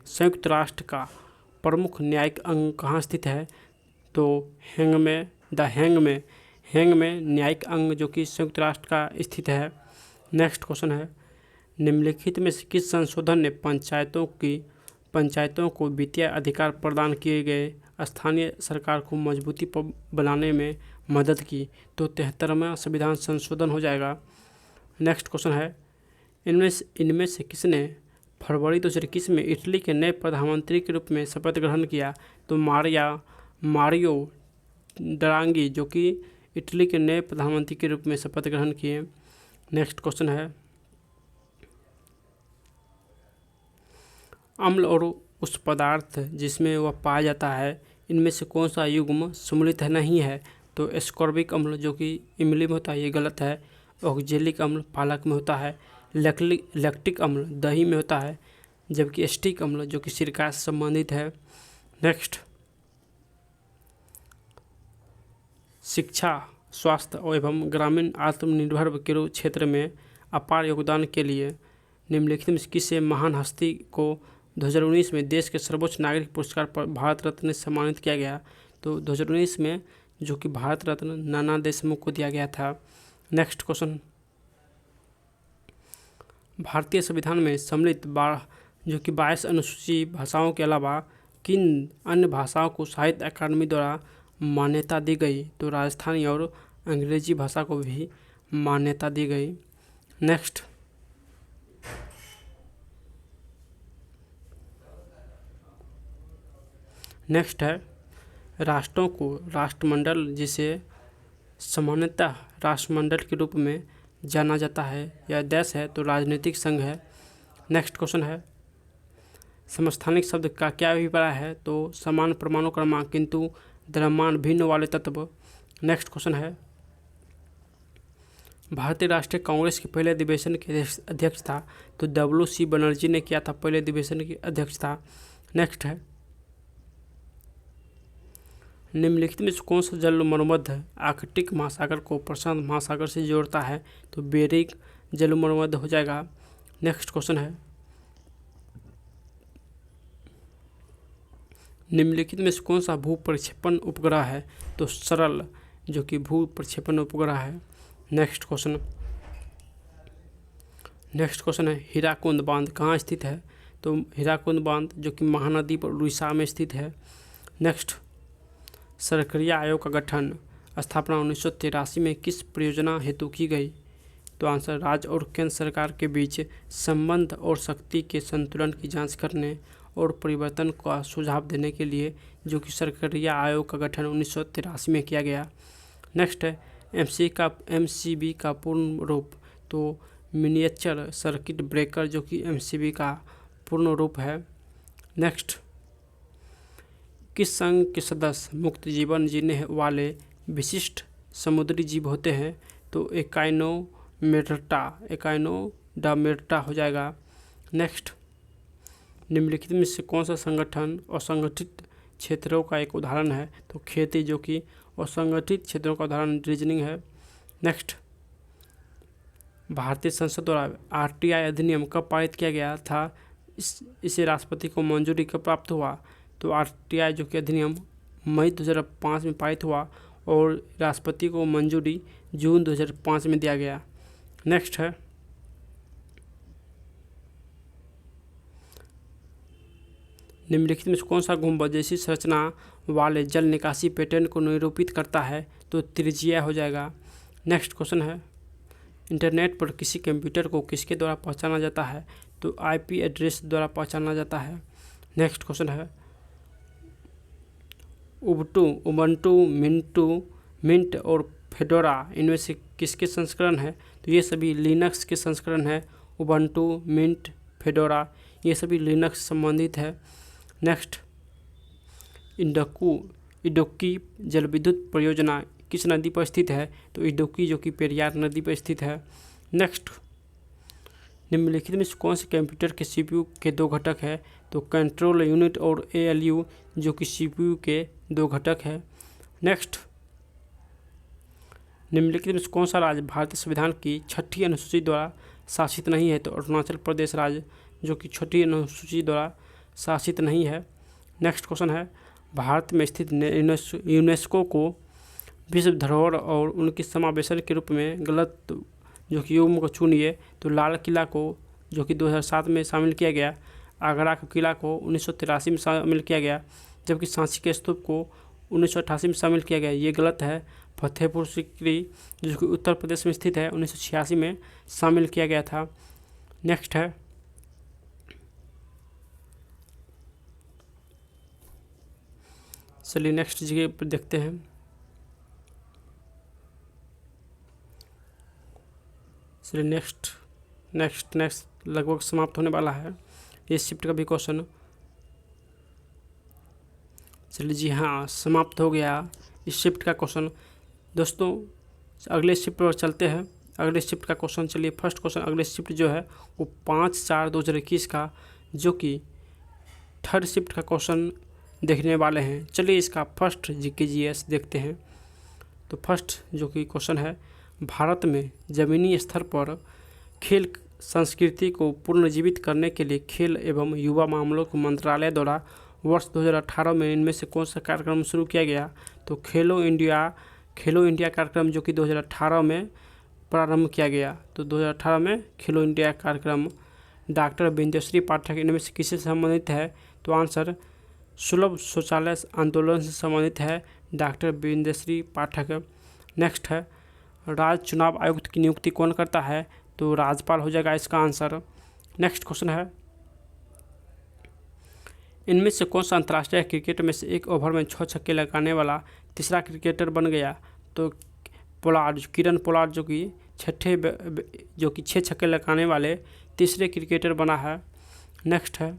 संयुक्त राष्ट्र का प्रमुख न्यायिक अंग कहाँ स्थित है? तो हैंग में न्यायिक अंग जो कि संयुक्त राष्ट्र का स्थित है। नेक्स्ट क्वेश्चन है, निम्नलिखित में से किस संशोधन ने पंचायतों को वित्तीय अधिकार प्रदान किए गए स्थानीय सरकार को मजबूती बनाने में मदद की? तो 73वां संविधान संशोधन हो जाएगा। नेक्स्ट क्वेश्चन है, इनमें से किसने फरवरी 2021 में इटली के नए प्रधानमंत्री के रूप में शपथ ग्रहण किया? तो मारियो ड्रागी जो कि इटली के नए प्रधानमंत्री के रूप में शपथ ग्रहण किए। नेक्स्ट क्वेश्चन है, अम्ल और उस पदार्थ जिसमें वह पाया जाता है इनमें से कौन सा युग्म सम्मिलित नहीं है? तो एस्कॉर्बिक अम्ल जो कि इमली में होता है, ये गलत है। ऑक्जेलिक अम्ल पालक में होता है। लैक्टिक अम्ल दही में होता है, जबकि एस्टिक अम्ल जो कि सिरका से संबंधित है। नेक्स्ट, शिक्षा, स्वास्थ्य एवं ग्रामीण आत्मनिर्भर के क्षेत्र में अपार योगदान के लिए निम्नलिखित में किसे महान हस्ती को 2019 में देश के सर्वोच्च नागरिक पुरस्कार पर भारत रत्न से सम्मानित किया गया? तो 2019 में जो कि भारत रत्न नाना देशमुख को दिया गया था। नेक्स्ट क्वेश्चन, भारतीय संविधान में सम्मिलित जो कि 22 अनुसूचित भाषाओं के अलावा किन अन्य भाषाओं को साहित्य अकादमी द्वारा मान्यता दी गई? तो राजस्थानी और अंग्रेजी भाषा को भी मान्यता दी गई। नेक्स्ट है, राष्ट्रों को राष्ट्रमंडल जिसे सामान्यतः राष्ट्रमंडल के रूप में जाना जाता है यह देश है? तो राजनीतिक संघ है। नेक्स्ट क्वेश्चन है, समस्थानिक शब्द का क्या अभिप्राय है? तो समान परमाणु क्रमांक किंतु द्रव्यमान भिन्न वाले तत्व। नेक्स्ट क्वेश्चन है, भारतीय राष्ट्रीय कांग्रेस के पहले अधिवेशन की अध्यक्षता? तो WC बनर्जी ने किया था पहले अधिवेशन की अध्यक्षता। नेक्स्ट है, निम्नलिखित में कौन सा जल मरुमध्य आर्कटिक महासागर को प्रशांत महासागर से जोड़ता है? तो बेरिंग जल मरुमध्य हो जाएगा। नेक्स्ट क्वेश्चन है, निम्नलिखित में से कौन सा भू प्रक्षेपण उपग्रह है? तो सरल जो कि भू प्रक्षेपण उपग्रह है। नेक्स्ट क्वेश्चन है, हीराकुंड बांध कहाँ स्थित है? तो हीराकुंद बांध जो कि महानदी पर उड़ीसा में स्थित है। नेक्स्ट, सरकरिया आयोग का गठन स्थापना 1983 में किस परियोजना हेतु की गई? तो आंसर, राज्य और केंद्र सरकार के बीच संबंध और शक्ति के संतुलन की जांच करने और परिवर्तन का सुझाव देने के लिए जो कि सरकरिया आयोग का गठन 1983 में किया गया। नेक्स्ट है, MCB का पूर्ण रूप? तो मिनिएचर सर्किट ब्रेकर जो कि MCB का पूर्ण रूप है। नेक्स्ट, किस संघ के सदस्य मुक्त जीवन जीने वाले विशिष्ट समुद्री जीव होते हैं? तो एकाइनोडार्मेटा हो जाएगा। नेक्स्ट, निम्नलिखित में से कौन सा संगठन असंगठित क्षेत्रों का एक उदाहरण है? तो खेती जो कि असंगठित क्षेत्रों का उदाहरण रीजनिंग है। नेक्स्ट, भारतीय संसद द्वारा RTI अधिनियम कब पारित किया गया था? इसे राष्ट्रपति को मंजूरी कब प्राप्त हुआ? तो RTI जो कि अधिनियम मई 2005 में पारित हुआ और राष्ट्रपति को मंजूरी जून 2005 में दिया गया। नेक्स्ट है निम्नलिखित में से कौन सा गुंबद जैसी संरचना वाले जल निकासी पैटर्न को निरूपित करता है? तो त्रिज्यीय हो जाएगा। नेक्स्ट क्वेश्चन है इंटरनेट पर किसी कंप्यूटर को किसके द्वारा पहचाना जाता है? तो आईपी एड्रेस द्वारा पहचाना जाता है। नेक्स्ट क्वेश्चन है उबंटू, मिंट और फेडोरा इनमें से किसके संस्करण है? तो ये सभी लिनक्स के संस्करण है। उबंटू, मिंट, फेडोरा ये सभी लिनक्स संबंधित है। नेक्स्ट इडुक्की जलविद्युत परियोजना किस नदी पर स्थित है? तो इडुक्की जो कि पेरियार नदी पर स्थित है। नेक्स्ट निम्नलिखित में से कौन से कंप्यूटर के सीपीयू के दो घटक है? तो कंट्रोल यूनिट और एएलयू जो कि सीपीयू के दो घटक है। नेक्स्ट निम्नलिखित में से कौन सा राज्य भारतीय संविधान की 6ठी अनुसूची द्वारा शासित नहीं है? तो अरुणाचल प्रदेश राज्य जो कि 6ठी अनुसूची द्वारा शासित नहीं है। नेक्स्ट क्वेश्चन है भारत में स्थित यूनेस्को को विश्व धरोहर और उनकी समावेशन के रूप में गलत जो कि युग्म को चुनिए। तो लाल किला को जो कि 2007 में शामिल किया गया, आगरा के किला को 1983 में शामिल किया गया, जबकि सांची के स्तूप को 1988 में शामिल किया गया। ये गलत है। फतेहपुर सीकरी जो कि उत्तर प्रदेश में स्थित है 1986 में शामिल किया गया था। नेक्स्ट है चलिए नेक्स्ट जगह पर देखते हैं। चलिए नेक्स्ट लगभग समाप्त होने वाला है ये शिफ्ट का भी क्वेश्चन। चलिए जी हाँ समाप्त हो गया इस शिफ्ट का क्वेश्चन। दोस्तों अगले शिफ्ट पर चलते हैं। अगले शिफ्ट का क्वेश्चन चलिए फर्स्ट क्वेश्चन अगले शिफ्ट जो है वो 5/4/2021 का जो कि थर्ड शिफ्ट का क्वेश्चन देखने वाले हैं। चलिए इसका फर्स्ट जीके देखते हैं। तो फर्स्ट जो कि क्वेश्चन है भारत में ज़मीनी स्तर पर खेल संस्कृति को पुनर्जीवित करने के लिए खेल एवं युवा मामलों के मंत्रालय द्वारा वर्ष 2018 में इनमें से कौन सा कार्यक्रम शुरू किया गया? तो खेलो इंडिया कार्यक्रम जो कि 2018 में प्रारंभ किया गया। तो 2018 में खेलो इंडिया कार्यक्रम डॉक्टर बिंदेश्वरी पाठक इनमें से किससे संबंधित है? तो आंसर सुलभ शौचालय आंदोलन से संबंधित है डॉक्टर बिंदेश्वरी पाठक। नेक्स्ट है राज्य चुनाव आयुक्त की नियुक्ति कौन करता है? तो राज्यपाल हो जाएगा इसका आंसर। नेक्स्ट क्वेश्चन है इनमें से कौन सा अंतर्राष्ट्रीय क्रिकेट में से एक ओवर में 6 छक्के लगाने वाला तीसरा क्रिकेटर बन गया? तो किरण पोलार्ड जो कि 6 छक्के लगाने वाले तीसरे क्रिकेटर बना है। नेक्स्ट है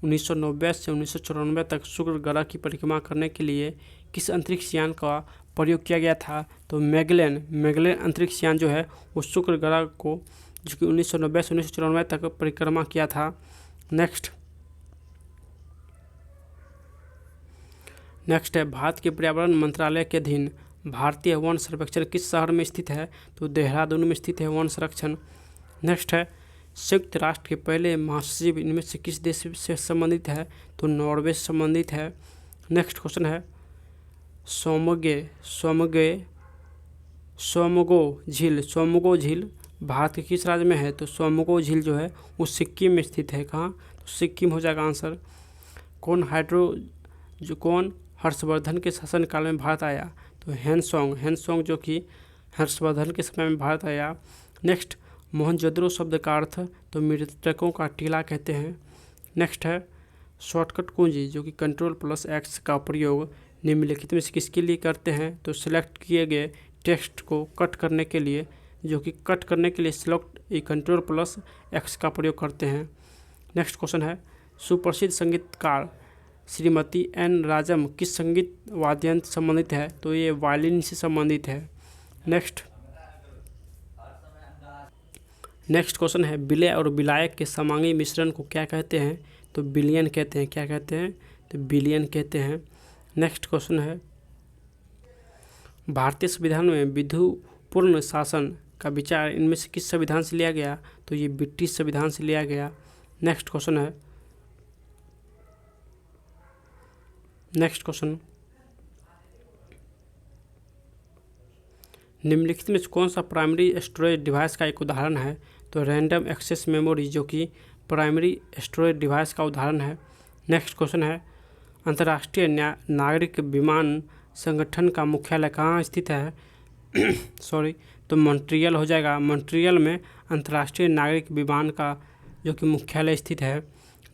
1990 से 1994 तक शुक्र ग्रह की परिक्रमा करने के लिए किस अंतरिक्ष यान का प्रयोग किया गया था? तो मैगेलन अंतरिक्ष यान जो है वो शुक्र ग्रह को जो कि 1990 से 1994 तक परिक्रमा किया था। नेक्स्ट है भारत के पर्यावरण मंत्रालय के अधीन भारतीय वन संरक्षण किस शहर में स्थित है? तो देहरादून में स्थित है वन संरक्षण। नेक्स्ट है संयुक्त राष्ट्र के पहले महासचिव इनमें से किस देश से संबंधित है? तो नॉर्वे से संबंधित है। नेक्स्ट क्वेश्चन है सोमगो झील भारत के किस राज्य में है? तो सोमगो झील जो है वो सिक्किम में स्थित है। कहाँ? तो सिक्किम हो जाएगा आंसर। कौन हर्षवर्धन के शासनकाल में भारत आया? तो हैंसोंग जो कि हर्षवर्धन के समय में भारत आया। नेक्स्ट मोहनजोदड़ो शब्द का अर्थ तो मृतकों का टीला कहते हैं। नेक्स्ट है शॉर्टकट कुंजी जो कि Ctrl+X का प्रयोग निम्नलिखित में से किसके लिए करते हैं? तो सिलेक्ट किए गए टेक्स्ट को कट करने के लिए Ctrl+X का प्रयोग करते हैं। नेक्स्ट क्वेश्चन है सुप्रसिद्ध संगीतकार श्रीमती एन राजम किस संगीत वाद्ययंत्र से संबंधित है? तो ये वायलिन से संबंधित है। नेक्स्ट क्वेश्चन है विलय और विलायक के समांगी मिश्रण को क्या कहते हैं? तो बिलियन कहते हैं। क्या कहते हैं? तो बिलियन कहते हैं। नेक्स्ट क्वेश्चन है भारतीय संविधान में विधिपूर्ण शासन का विचार इनमें से किस संविधान से लिया गया? तो ये ब्रिटिश संविधान से लिया गया। नेक्स्ट क्वेश्चन निम्नलिखित में से कौन सा प्राइमरी स्टोरेज डिवाइस का एक उदाहरण है? तो रैंडम एक्सेस मेमोरी जो कि प्राइमरी स्टोरेज डिवाइस का उदाहरण है। नेक्स्ट क्वेश्चन है, अंतर्राष्ट्रीय नागरिक विमान संगठन का मुख्यालय कहाँ स्थित है? सॉरी, तो मॉन्ट्रियल हो जाएगा। मॉन्ट्रियल में अंतर्राष्ट्रीय नागरिक विमान का जो कि मुख्यालय स्थित है।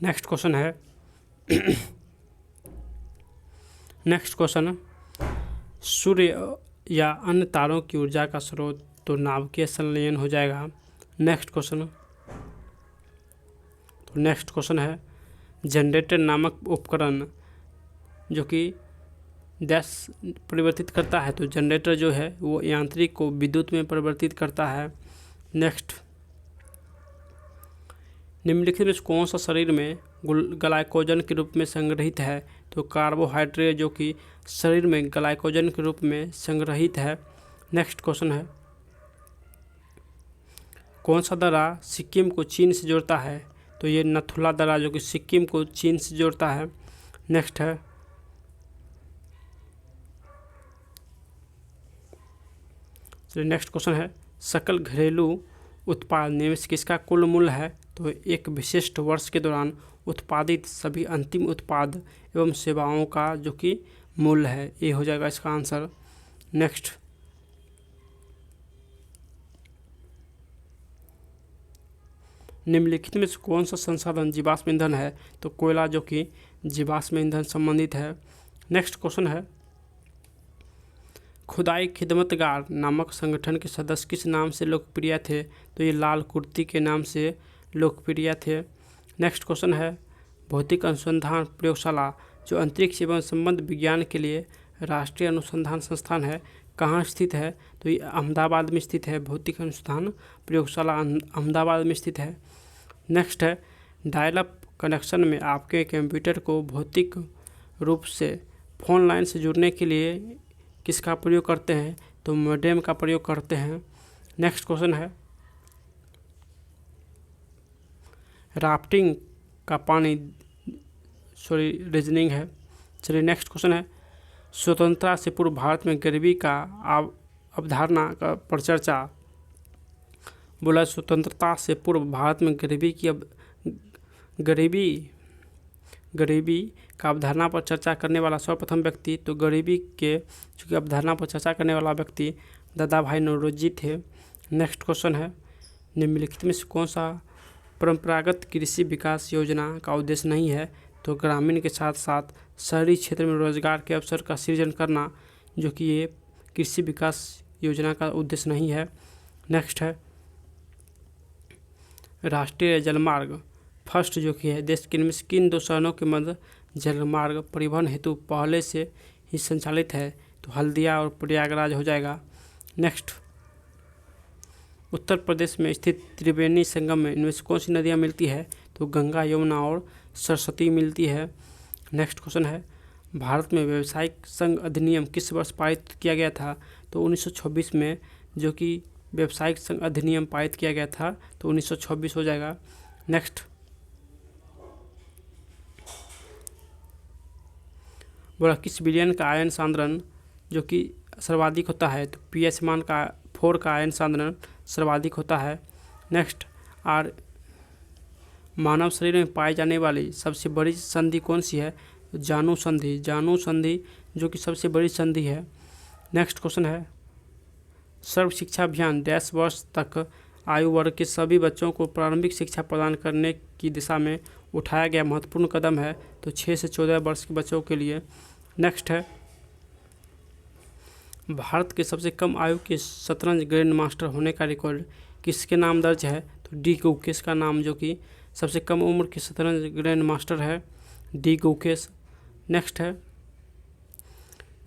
नेक्स्ट क्वेश्चन है सूर्य या अन्य तारों की ऊर्जा का स्रोत, तो नाभिकीय संलयन हो जाएगा। नेक्स्ट क्वेश्चन है जनरेटर नामक उपकरण जो कि गैस परिवर्तित करता है, तो जनरेटर जो है वो यांत्रिक को विद्युत में परिवर्तित करता है। नेक्स्ट, निम्नलिखित में कौन सा शरीर में ग्लाइकोजन के रूप में संग्रहित है? तो कार्बोहाइड्रेट जो कि शरीर में ग्लाइकोजन के रूप में संग्रहित है। नेक्स्ट क्वेश्चन है, कौन सा दर्रा सिक्किम को चीन से जोड़ता है? तो ये नथुला दर्रा जो कि सिक्किम को चीन से जोड़ता है। नेक्स्ट क्वेश्चन है सकल घरेलू उत्पाद निवेश किसका कुल मूल्य है? तो एक विशिष्ट वर्ष के दौरान उत्पादित सभी अंतिम उत्पाद एवं सेवाओं का जो कि मूल्य है। ये हो जाएगा इसका आंसर। नेक्स्ट, निम्नलिखित में से कौन सा संसाधन जीवाश्म ईंधन है? तो कोयला जो कि जीवाश्म ईंधन संबंधित है। नेक्स्ट क्वेश्चन है खुदाई खिदमतगार नामक संगठन के सदस्य किस नाम से लोकप्रिय थे? तो ये लाल कुर्ती के नाम से लोकप्रिय थे। नेक्स्ट क्वेश्चन है भौतिक अनुसंधान प्रयोगशाला जो अंतरिक्ष एवं संबंध विज्ञान के लिए राष्ट्रीय अनुसंधान संस्थान है, कहाँ स्थित है? तो ये अहमदाबाद में स्थित है। भौतिक अनुसंधान प्रयोगशाला अहमदाबाद में स्थित है। नेक्स्ट है डायल अप कनेक्शन में आपके कंप्यूटर को भौतिक रूप से फोन लाइन से जुड़ने के लिए किसका प्रयोग करते हैं? तो मॉडेम का प्रयोग करते हैं। नेक्स्ट क्वेश्चन है राफ्टिंग का पानी रीजनिंग है। चलिए नेक्स्ट क्वेश्चन है स्वतंत्रता से पूर्व भारत में गरीबी का अवधारणा का परिचर्चा। बोला स्वतंत्रता से पूर्व भारत में गरीबी का अवधारणा पर चर्चा करने वाला सर्वप्रथम व्यक्ति, तो गरीबी के चूँकि अवधारणा पर चर्चा करने वाला व्यक्ति दादा भाई नौरोजी थे। नेक्स्ट क्वेश्चन है निम्नलिखित में से कौन सा परंपरागत कृषि विकास योजना का उद्देश्य नहीं है? तो ग्रामीण के साथ साथ शहरी क्षेत्र में रोजगार के अवसर का सृजन करना जो कि ये कृषि विकास योजना का उद्देश्य नहीं है। नेक्स्ट है राष्ट्रीय जलमार्ग फर्स्ट जो कि है देश के किन दो शहरों के मध्य जलमार्ग परिवहन हेतु पहले से ही संचालित है? तो हल्दिया और प्रयागराज हो जाएगा। नेक्स्ट, उत्तर प्रदेश में स्थित त्रिवेणी संगम में इनमें से कौन सी नदियाँ मिलती है? तो गंगा, यमुना और सरस्वती मिलती है। नेक्स्ट क्वेश्चन है भारत में व्यावसायिक संघ अधिनियम किस वर्ष पारित किया गया था? तो 1926 में जो कि व्यावसायिक संघ अधिनियम पारित किया गया था, तो 1926 हो जाएगा। नेक्स्ट, बोला किस विलयन का आयन सांद्रण जो कि सर्वाधिक होता है? तो pH मान का 4 का आयन सांद्रण सर्वाधिक होता है। नेक्स्ट, मानव शरीर में पाई जाने वाली सबसे बड़ी संधि कौन सी है? जानु संधि जो कि सबसे बड़ी संधि है। नेक्स्ट क्वेश्चन है सर्व शिक्षा अभियान डैश वर्ष तक आयु वर्ग के सभी बच्चों को प्रारंभिक शिक्षा प्रदान करने की दिशा में उठाया गया महत्वपूर्ण कदम है? तो 6 से 14 वर्ष के बच्चों के लिए। नेक्स्ट है भारत के सबसे कम आयु के शतरंज ग्रैंड मास्टर होने का रिकॉर्ड किसके नाम दर्ज है? तो डी गुकेश का नाम जो कि सबसे कम उम्र के शतरंज ग्रैंड मास्टर है, डी गुकेश। नेक्स्ट है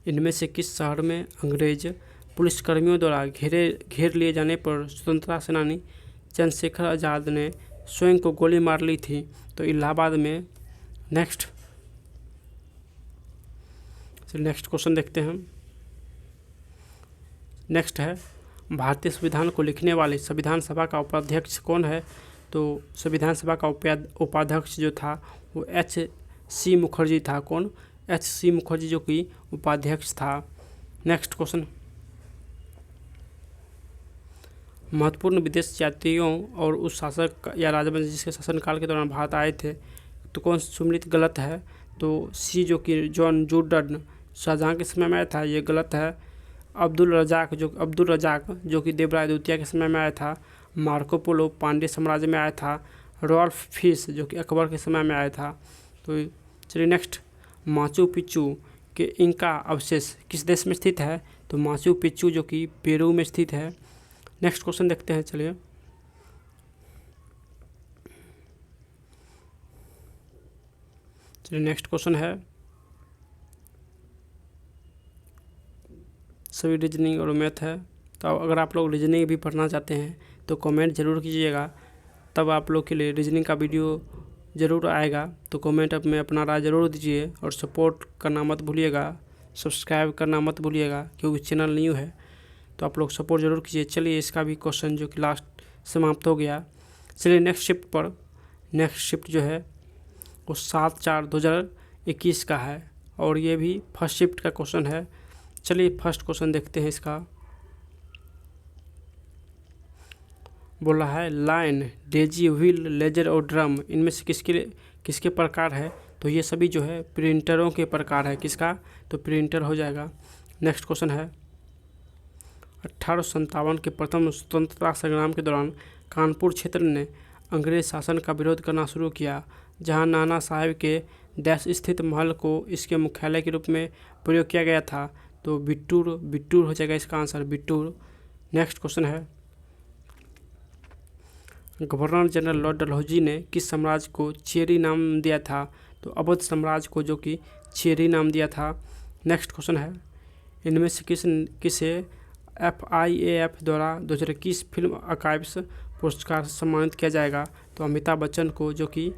इनमें से किस शहर में अंग्रेज पुलिसकर्मियों द्वारा घेर लिए जाने पर स्वतंत्रता सेनानी चंद्रशेखर आज़ाद ने स्वयं को गोली मार ली थी? तो इलाहाबाद में। नेक्स्ट क्वेश्चन देखते हैं। नेक्स्ट है भारतीय संविधान को लिखने वाले संविधान सभा का उपाध्यक्ष कौन है? तो संविधान सभा का उपाध्यक्ष जो था वो H.C. मुखर्जी था। कौन? H.C. मुखर्जी जो कि उपाध्यक्ष था। नेक्स्ट क्वेश्चन महत्वपूर्ण विदेश यात्रियों और उस शासक या राजवंश जिसके शासनकाल के दौरान भारत आए थे, तो कौन सम्मिलित गलत है? तो सी जो कि जॉन जूडन शाहजहाँ के समय में आया था, ये गलत है। अब्दुल रजाक जो कि देवराय द्वितीय के समय में आया था। मार्को पोलो पांड्य साम्राज्य में आया था। रॉल्फ फिश जो कि अकबर के समय में आया था। तो चलिए नेक्स्ट, माचू पिच्चू के इंका अवशेष किस देश में स्थित है? तो माचू पिच्चू जो कि पेरू में स्थित है। नेक्स्ट क्वेश्चन देखते हैं। चलिए नेक्स्ट क्वेश्चन है, सभी रीजनिंग और मैथ है। तो अगर आप लोग रीजनिंग भी पढ़ना चाहते हैं तो कमेंट ज़रूर कीजिएगा, तब आप लोग के लिए रीजनिंग का वीडियो ज़रूर आएगा। तो कमेंट में अपना राय ज़रूर दीजिए और सपोर्ट करना मत भूलिएगा, सब्सक्राइब करना मत भूलिएगा, क्योंकि चैनल न्यू है तो आप लोग सपोर्ट ज़रूर कीजिए। चलिए इसका भी क्वेश्चन जो कि लास्ट समाप्त हो गया। चलिए नेक्स्ट शिफ्ट जो है वो 7/4/2021 का है और ये भी फर्स्ट शिफ्ट का क्वेश्चन है। चलिए फर्स्ट क्वेश्चन देखते हैं। इसका बोला है लाइन, डेजी, व्हील, लेजर और ड्रम इनमें से किसके प्रकार है? तो ये सभी जो है प्रिंटरों के प्रकार है। किसका? तो प्रिंटर हो जाएगा। नेक्स्ट क्वेश्चन है, 1857 के प्रथम स्वतंत्रता संग्राम के दौरान कानपुर क्षेत्र ने अंग्रेज शासन का विरोध करना शुरू किया, जहां नाना साहेब के देश स्थित महल को इसके मुख्यालय के रूप में प्रयोग किया गया था। तो बिट्टूर हो जाएगा इसका आंसर, बिट्टूर। नेक्स्ट क्वेश्चन है, गवर्नर जनरल लॉर्ड डलहौजी ने किस साम्राज्य को चेरी नाम दिया था? तो अवध साम्राज्य को जो कि चेरी नाम दिया था। नेक्स्ट क्वेश्चन है, इनमें से किसे FIAF द्वारा 2021 फिल्म आर्काइव्स पुरस्कार से सम्मानित किया जाएगा? तो अमिताभ बच्चन को जो कि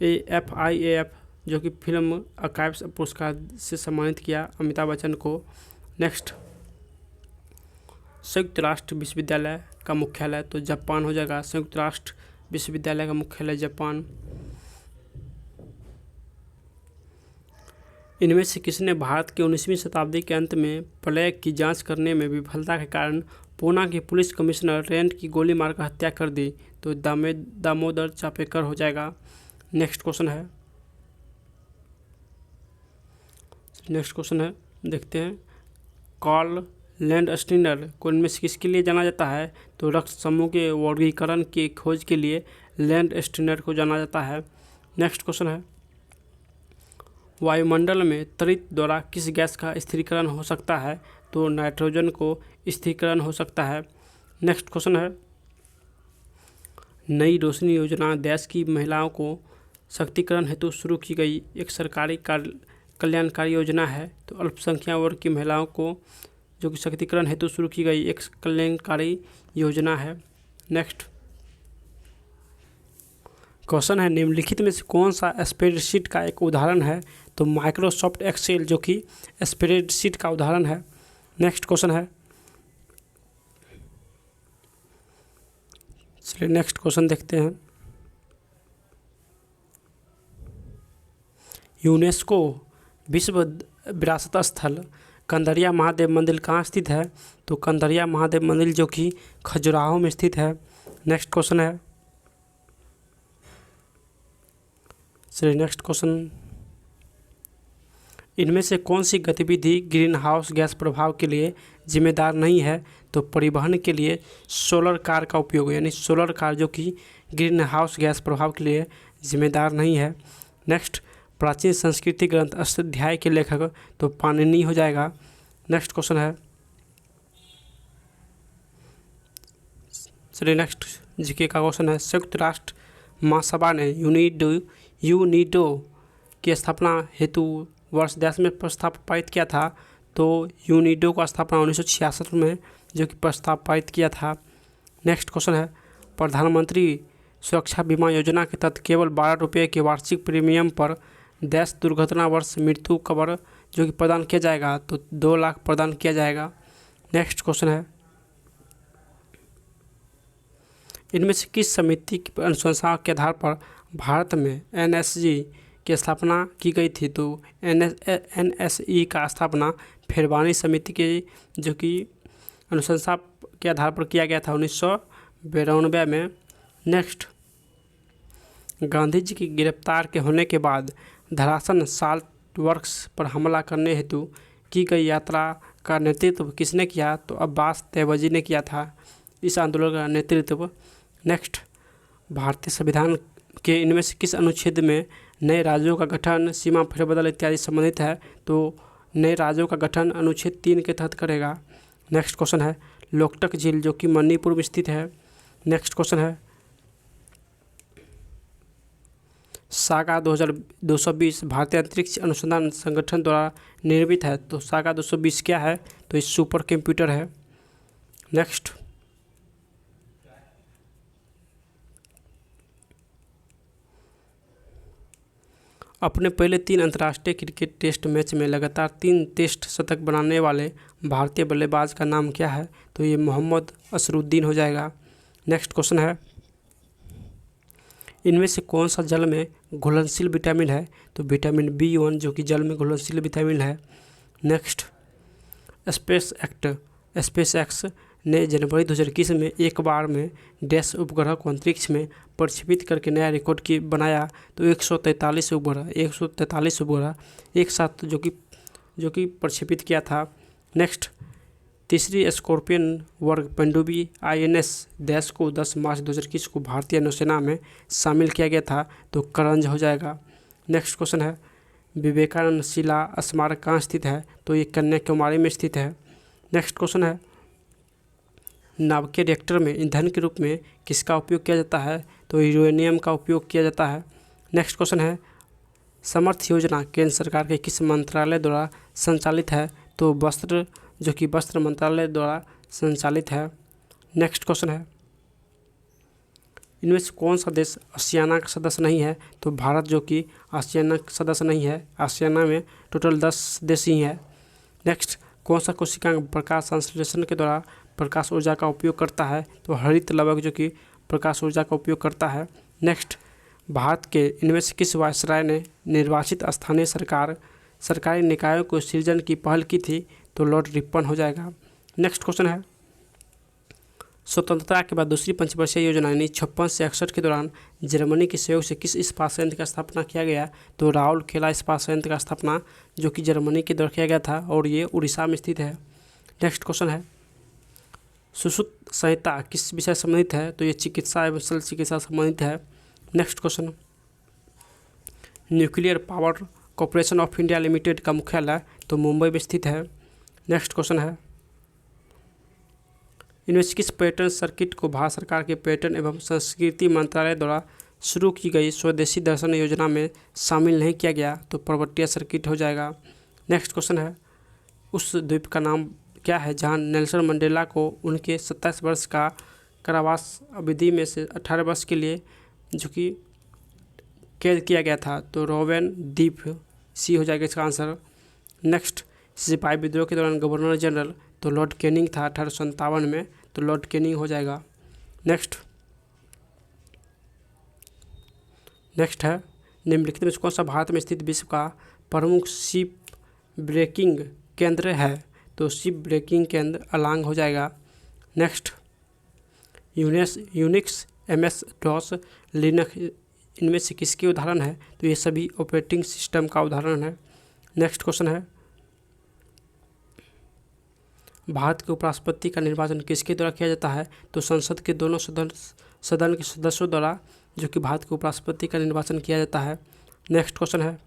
FIAF जो कि फिल्म आर्काइव्स पुरस्कार से सम्मानित किया अमिताभ बच्चन को। नेक्स्ट, संयुक्त राष्ट्र विश्वविद्यालय का मुख्यालय तो जापान हो जाएगा। संयुक्त राष्ट्र विश्वविद्यालय का मुख्यालय जापान। इनमें से किसने भारत के 19वीं शताब्दी के अंत में प्लेग की जांच करने में विफलता के कारण पूना के पुलिस कमिश्नर रेंट की गोली मारकर हत्या कर दी? तो दामोदर चापेकर हो जाएगा। नेक्स्ट क्वेश्चन है, देखते हैं, कार्ल लैंडस्टीनर को इनमें से किसके लिए जाना जाता है? तो रक्त समूह के वर्गीकरण की खोज के लिए लैंडस्टीनर को जाना जाता है। नेक्स्ट क्वेश्चन है, वायुमंडल में त्वरित द्वारा किस गैस का स्थिरीकरण हो सकता है? तो नाइट्रोजन को स्थिरीकरण हो सकता है। नेक्स्ट क्वेश्चन है, नई रोशनी योजना देश की महिलाओं को सशक्तिकरण हेतु शुरू की गई एक सरकारी कल्याणकारी योजना है। तो अल्पसंख्यक वर्ग की महिलाओं को जो कि सशक्तिकरण हेतु शुरू की गई एक कल्याणकारी योजना है। नेक्स्ट क्वेश्चन है, निम्नलिखित में से कौन सा स्प्रेडशीट का एक उदाहरण है? तो माइक्रोसॉफ्ट एक्सेल जो कि स्प्रेडशीट का उदाहरण है। नेक्स्ट क्वेश्चन है, चलिए नेक्स्ट क्वेश्चन देखते हैं, यूनेस्को विश्व विरासत स्थल कंदरिया महादेव मंदिर कहाँ स्थित है? तो कंदरिया महादेव मंदिर जो कि खजुराहो में स्थित है। नेक्स्ट क्वेश्चन है, चलिए नेक्स्ट क्वेश्चन, इनमें से कौन सी गतिविधि ग्रीन हाउस गैस प्रभाव के लिए जिम्मेदार नहीं है? तो परिवहन के लिए सोलर कार का उपयोग, यानी सोलर कार जो कि ग्रीन हाउस गैस प्रभाव के लिए जिम्मेदार नहीं है। नेक्स्ट, प्राचीन संस्कृति ग्रंथ अष्टाध्यायी के लेखक तो पाणिनि हो जाएगा। नेक्स्ट क्वेश्चन है, चलिए नेक्स्ट जीके का क्वेश्चन है, संयुक्त राष्ट्र महासभा ने यूनिडो की स्थापना हेतु वर्ष 10 में प्रस्ताव पारित किया था। तो यूनिडो का स्थापना 1966 में जो कि प्रस्ताव पारित किया था। नेक्स्ट क्वेश्चन है, प्रधानमंत्री सुरक्षा बीमा योजना के तहत केवल 12 रुपये के वार्षिक प्रीमियम पर देश दुर्घटना वर्ष मृत्यु कवर जो कि प्रदान किया जाएगा। तो 2 लाख प्रदान किया जाएगा। नेक्स्ट क्वेश्चन है, इनमें से किस समिति की अनुशंसा के आधार पर भारत में NSG की स्थापना की गई थी? तो NSE का स्थापना फेरवानी समिति के जो कि अनुशंसा के आधार पर किया गया था 1992 में। नेक्स्ट, गांधी जी की गिरफ्तार के होने के बाद धरासन साल्ट वर्क्स पर हमला करने हेतु की गई यात्रा का नेतृत्व किसने किया? तो अब्बास तैयबजी ने किया था इस आंदोलन का नेतृत्व। नेक्स्ट, भारतीय संविधान के इनमें से किस अनुच्छेद में नए राज्यों का गठन, सीमा फेरबदल इत्यादि संबंधित है? तो नए राज्यों का गठन अनुच्छेद 3 के तहत करेगा। नेक्स्ट क्वेश्चन है, लोकटक झील जो कि मणिपुर में स्थित है। नेक्स्ट क्वेश्चन है, सागा 2220 भारतीय अंतरिक्ष अनुसंधान संगठन द्वारा निर्मित है। तो सागा 220 क्या है? तो ये सुपर कंप्यूटर है। नेक्स्ट, अपने पहले 3 अंतर्राष्ट्रीय क्रिकेट टेस्ट मैच में लगातार 3 टेस्ट शतक बनाने वाले भारतीय बल्लेबाज का नाम क्या है? तो ये मोहम्मद असरुद्दीन हो जाएगा। नेक्स्ट क्वेश्चन है, इनमें से कौन सा जल में घुलनशील विटामिन है? तो विटामिन B1 जो कि जल में घुलनशील विटामिन है। नेक्स्ट, स्पेस एक्स ने जनवरी 2021 में एक बार में डैश उपग्रह को अंतरिक्ष में प्रक्षेपित करके नया रिकॉर्ड की बनाया। तो 143 उपग्रह एक साथ जो कि प्रक्षेपित किया था। नेक्स्ट, तीसरी स्कॉर्पियन वर्ग पनडुब्बी INS डैश को 10 मार्च 2021 को भारतीय नौसेना में शामिल किया गया था। तो करंज हो जाएगा। नेक्स्ट क्वेश्चन है, विवेकानंद शिला स्मारक कहाँ स्थित है? तो ये कन्याकुमारी में स्थित है। नेक्स्ट क्वेश्चन है, नाभिकीय रिएक्टर में ईंधन के रूप में किसका उपयोग किया जाता है? तो यूरेनियम का उपयोग किया जाता है। नेक्स्ट क्वेश्चन है, समर्थ योजना केंद्र सरकार के किस मंत्रालय द्वारा संचालित है? तो वस्त्र मंत्रालय द्वारा संचालित है। नेक्स्ट क्वेश्चन है, इनमें से कौन सा देश आसियाना का सदस्य नहीं है? तो भारत जो कि आसियाना का सदस्य नहीं है। आसियाना में टोटल 10 देश ही हैं। नेक्स्ट, कौन सा कोशिकांग प्रकाश संश्लेषण के द्वारा प्रकाश ऊर्जा का उपयोग करता है? तो हरित लवक जो कि प्रकाश ऊर्जा का उपयोग करता है। नेक्स्ट, भारत के इनमें से किस वायसराय ने निर्वाचित स्थानीय सरकारी निकायों को सृजन की पहल की थी? तो लॉर्ड रिपन हो जाएगा। नेक्स्ट क्वेश्चन है, स्वतंत्रता के बाद दूसरी पंचवर्षीय योजना यानी 56 से 61 के दौरान जर्मनी के सहयोग से किस इस्पात संयंत्र का स्थापना किया गया? तो राउरकेला इस्पात संयंत्र का स्थापना जो कि जर्मनी के द्वारा किया गया था और ये उड़ीसा में स्थित है। नेक्स्ट क्वेश्चन है, सुश्रुत संहिता किस विषय संबंधित है? तो ये चिकित्सा एवं शल्य चिकित्सा संबंधित है। Next question, nuclear power corporation of India limited का मुख्यालय तो मुंबई में स्थित है। नेक्स्ट क्वेश्चन है, इनमें से किस पर्यटन सर्किट को भारत सरकार के पर्यटन एवं संस्कृति मंत्रालय द्वारा शुरू की गई स्वदेशी दर्शन योजना में शामिल नहीं किया गया? तो पर्वतीय सर्किट हो जाएगा। नेक्स्ट क्वेश्चन है, उस द्वीप का नाम क्या है जहां नेल्सन मंडेला को उनके 27 वर्ष का कारावास अवधि में से 18 वर्ष के लिए जो कि कैद किया गया था? तो रोवेन द्वीप सी हो जाएगा इसका आंसर। नेक्स्ट, सिपाही विद्रोह के दौरान गवर्नर जनरल तो लॉर्ड कैनिंग था 1857 में। तो लॉर्ड कैनिंग हो जाएगा। नेक्स्ट है, निम्नलिखित में से कौन सा भारत में स्थित विश्व का प्रमुख शिप ब्रेकिंग केंद्र है? तो शिप ब्रेकिंग केंद्र अलांग हो जाएगा। Next, Unix MS DOS Linux इनमें से किसके उदाहरण है? तो ये सभी ऑपरेटिंग सिस्टम का उदाहरण है। नेक्स्ट क्वेश्चन है, भारत के उपराष्ट्रपति का निर्वाचन किसके द्वारा किया जाता है? तो संसद के दोनों सदन के सदस्यों द्वारा जो कि भारत के उपराष्ट्रपति का निर्वाचन किया जाता है। नेक्स्ट क्वेश्चन है,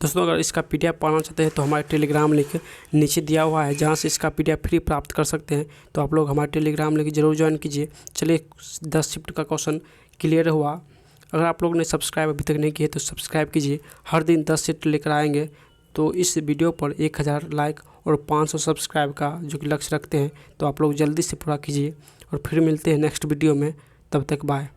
दोस्तों अगर इसका PDF पाना चाहते हैं तो हमारे टेलीग्राम लिंक नीचे दिया हुआ है जहां से इसका PDF फ्री प्राप्त कर सकते हैं। तो आप लोग हमारे टेलीग्राम लिंक जरूर ज्वाइन कीजिए। चलिए 10 शिफ्ट का क्वेश्चन क्लियर हुआ। अगर आप लोग ने सब्सक्राइब अभी तक नहीं किए तो सब्सक्राइब कीजिए। हर दिन 10 शिफ्ट लेकर आएंगे। तो इस वीडियो पर 1000 लाइक और 500 सब्सक्राइब का जो कि लक्ष्य रखते हैं। तो आप लोग जल्दी से पूरा कीजिए और फिर मिलते हैं नेक्स्ट वीडियो में। तब तक बाय।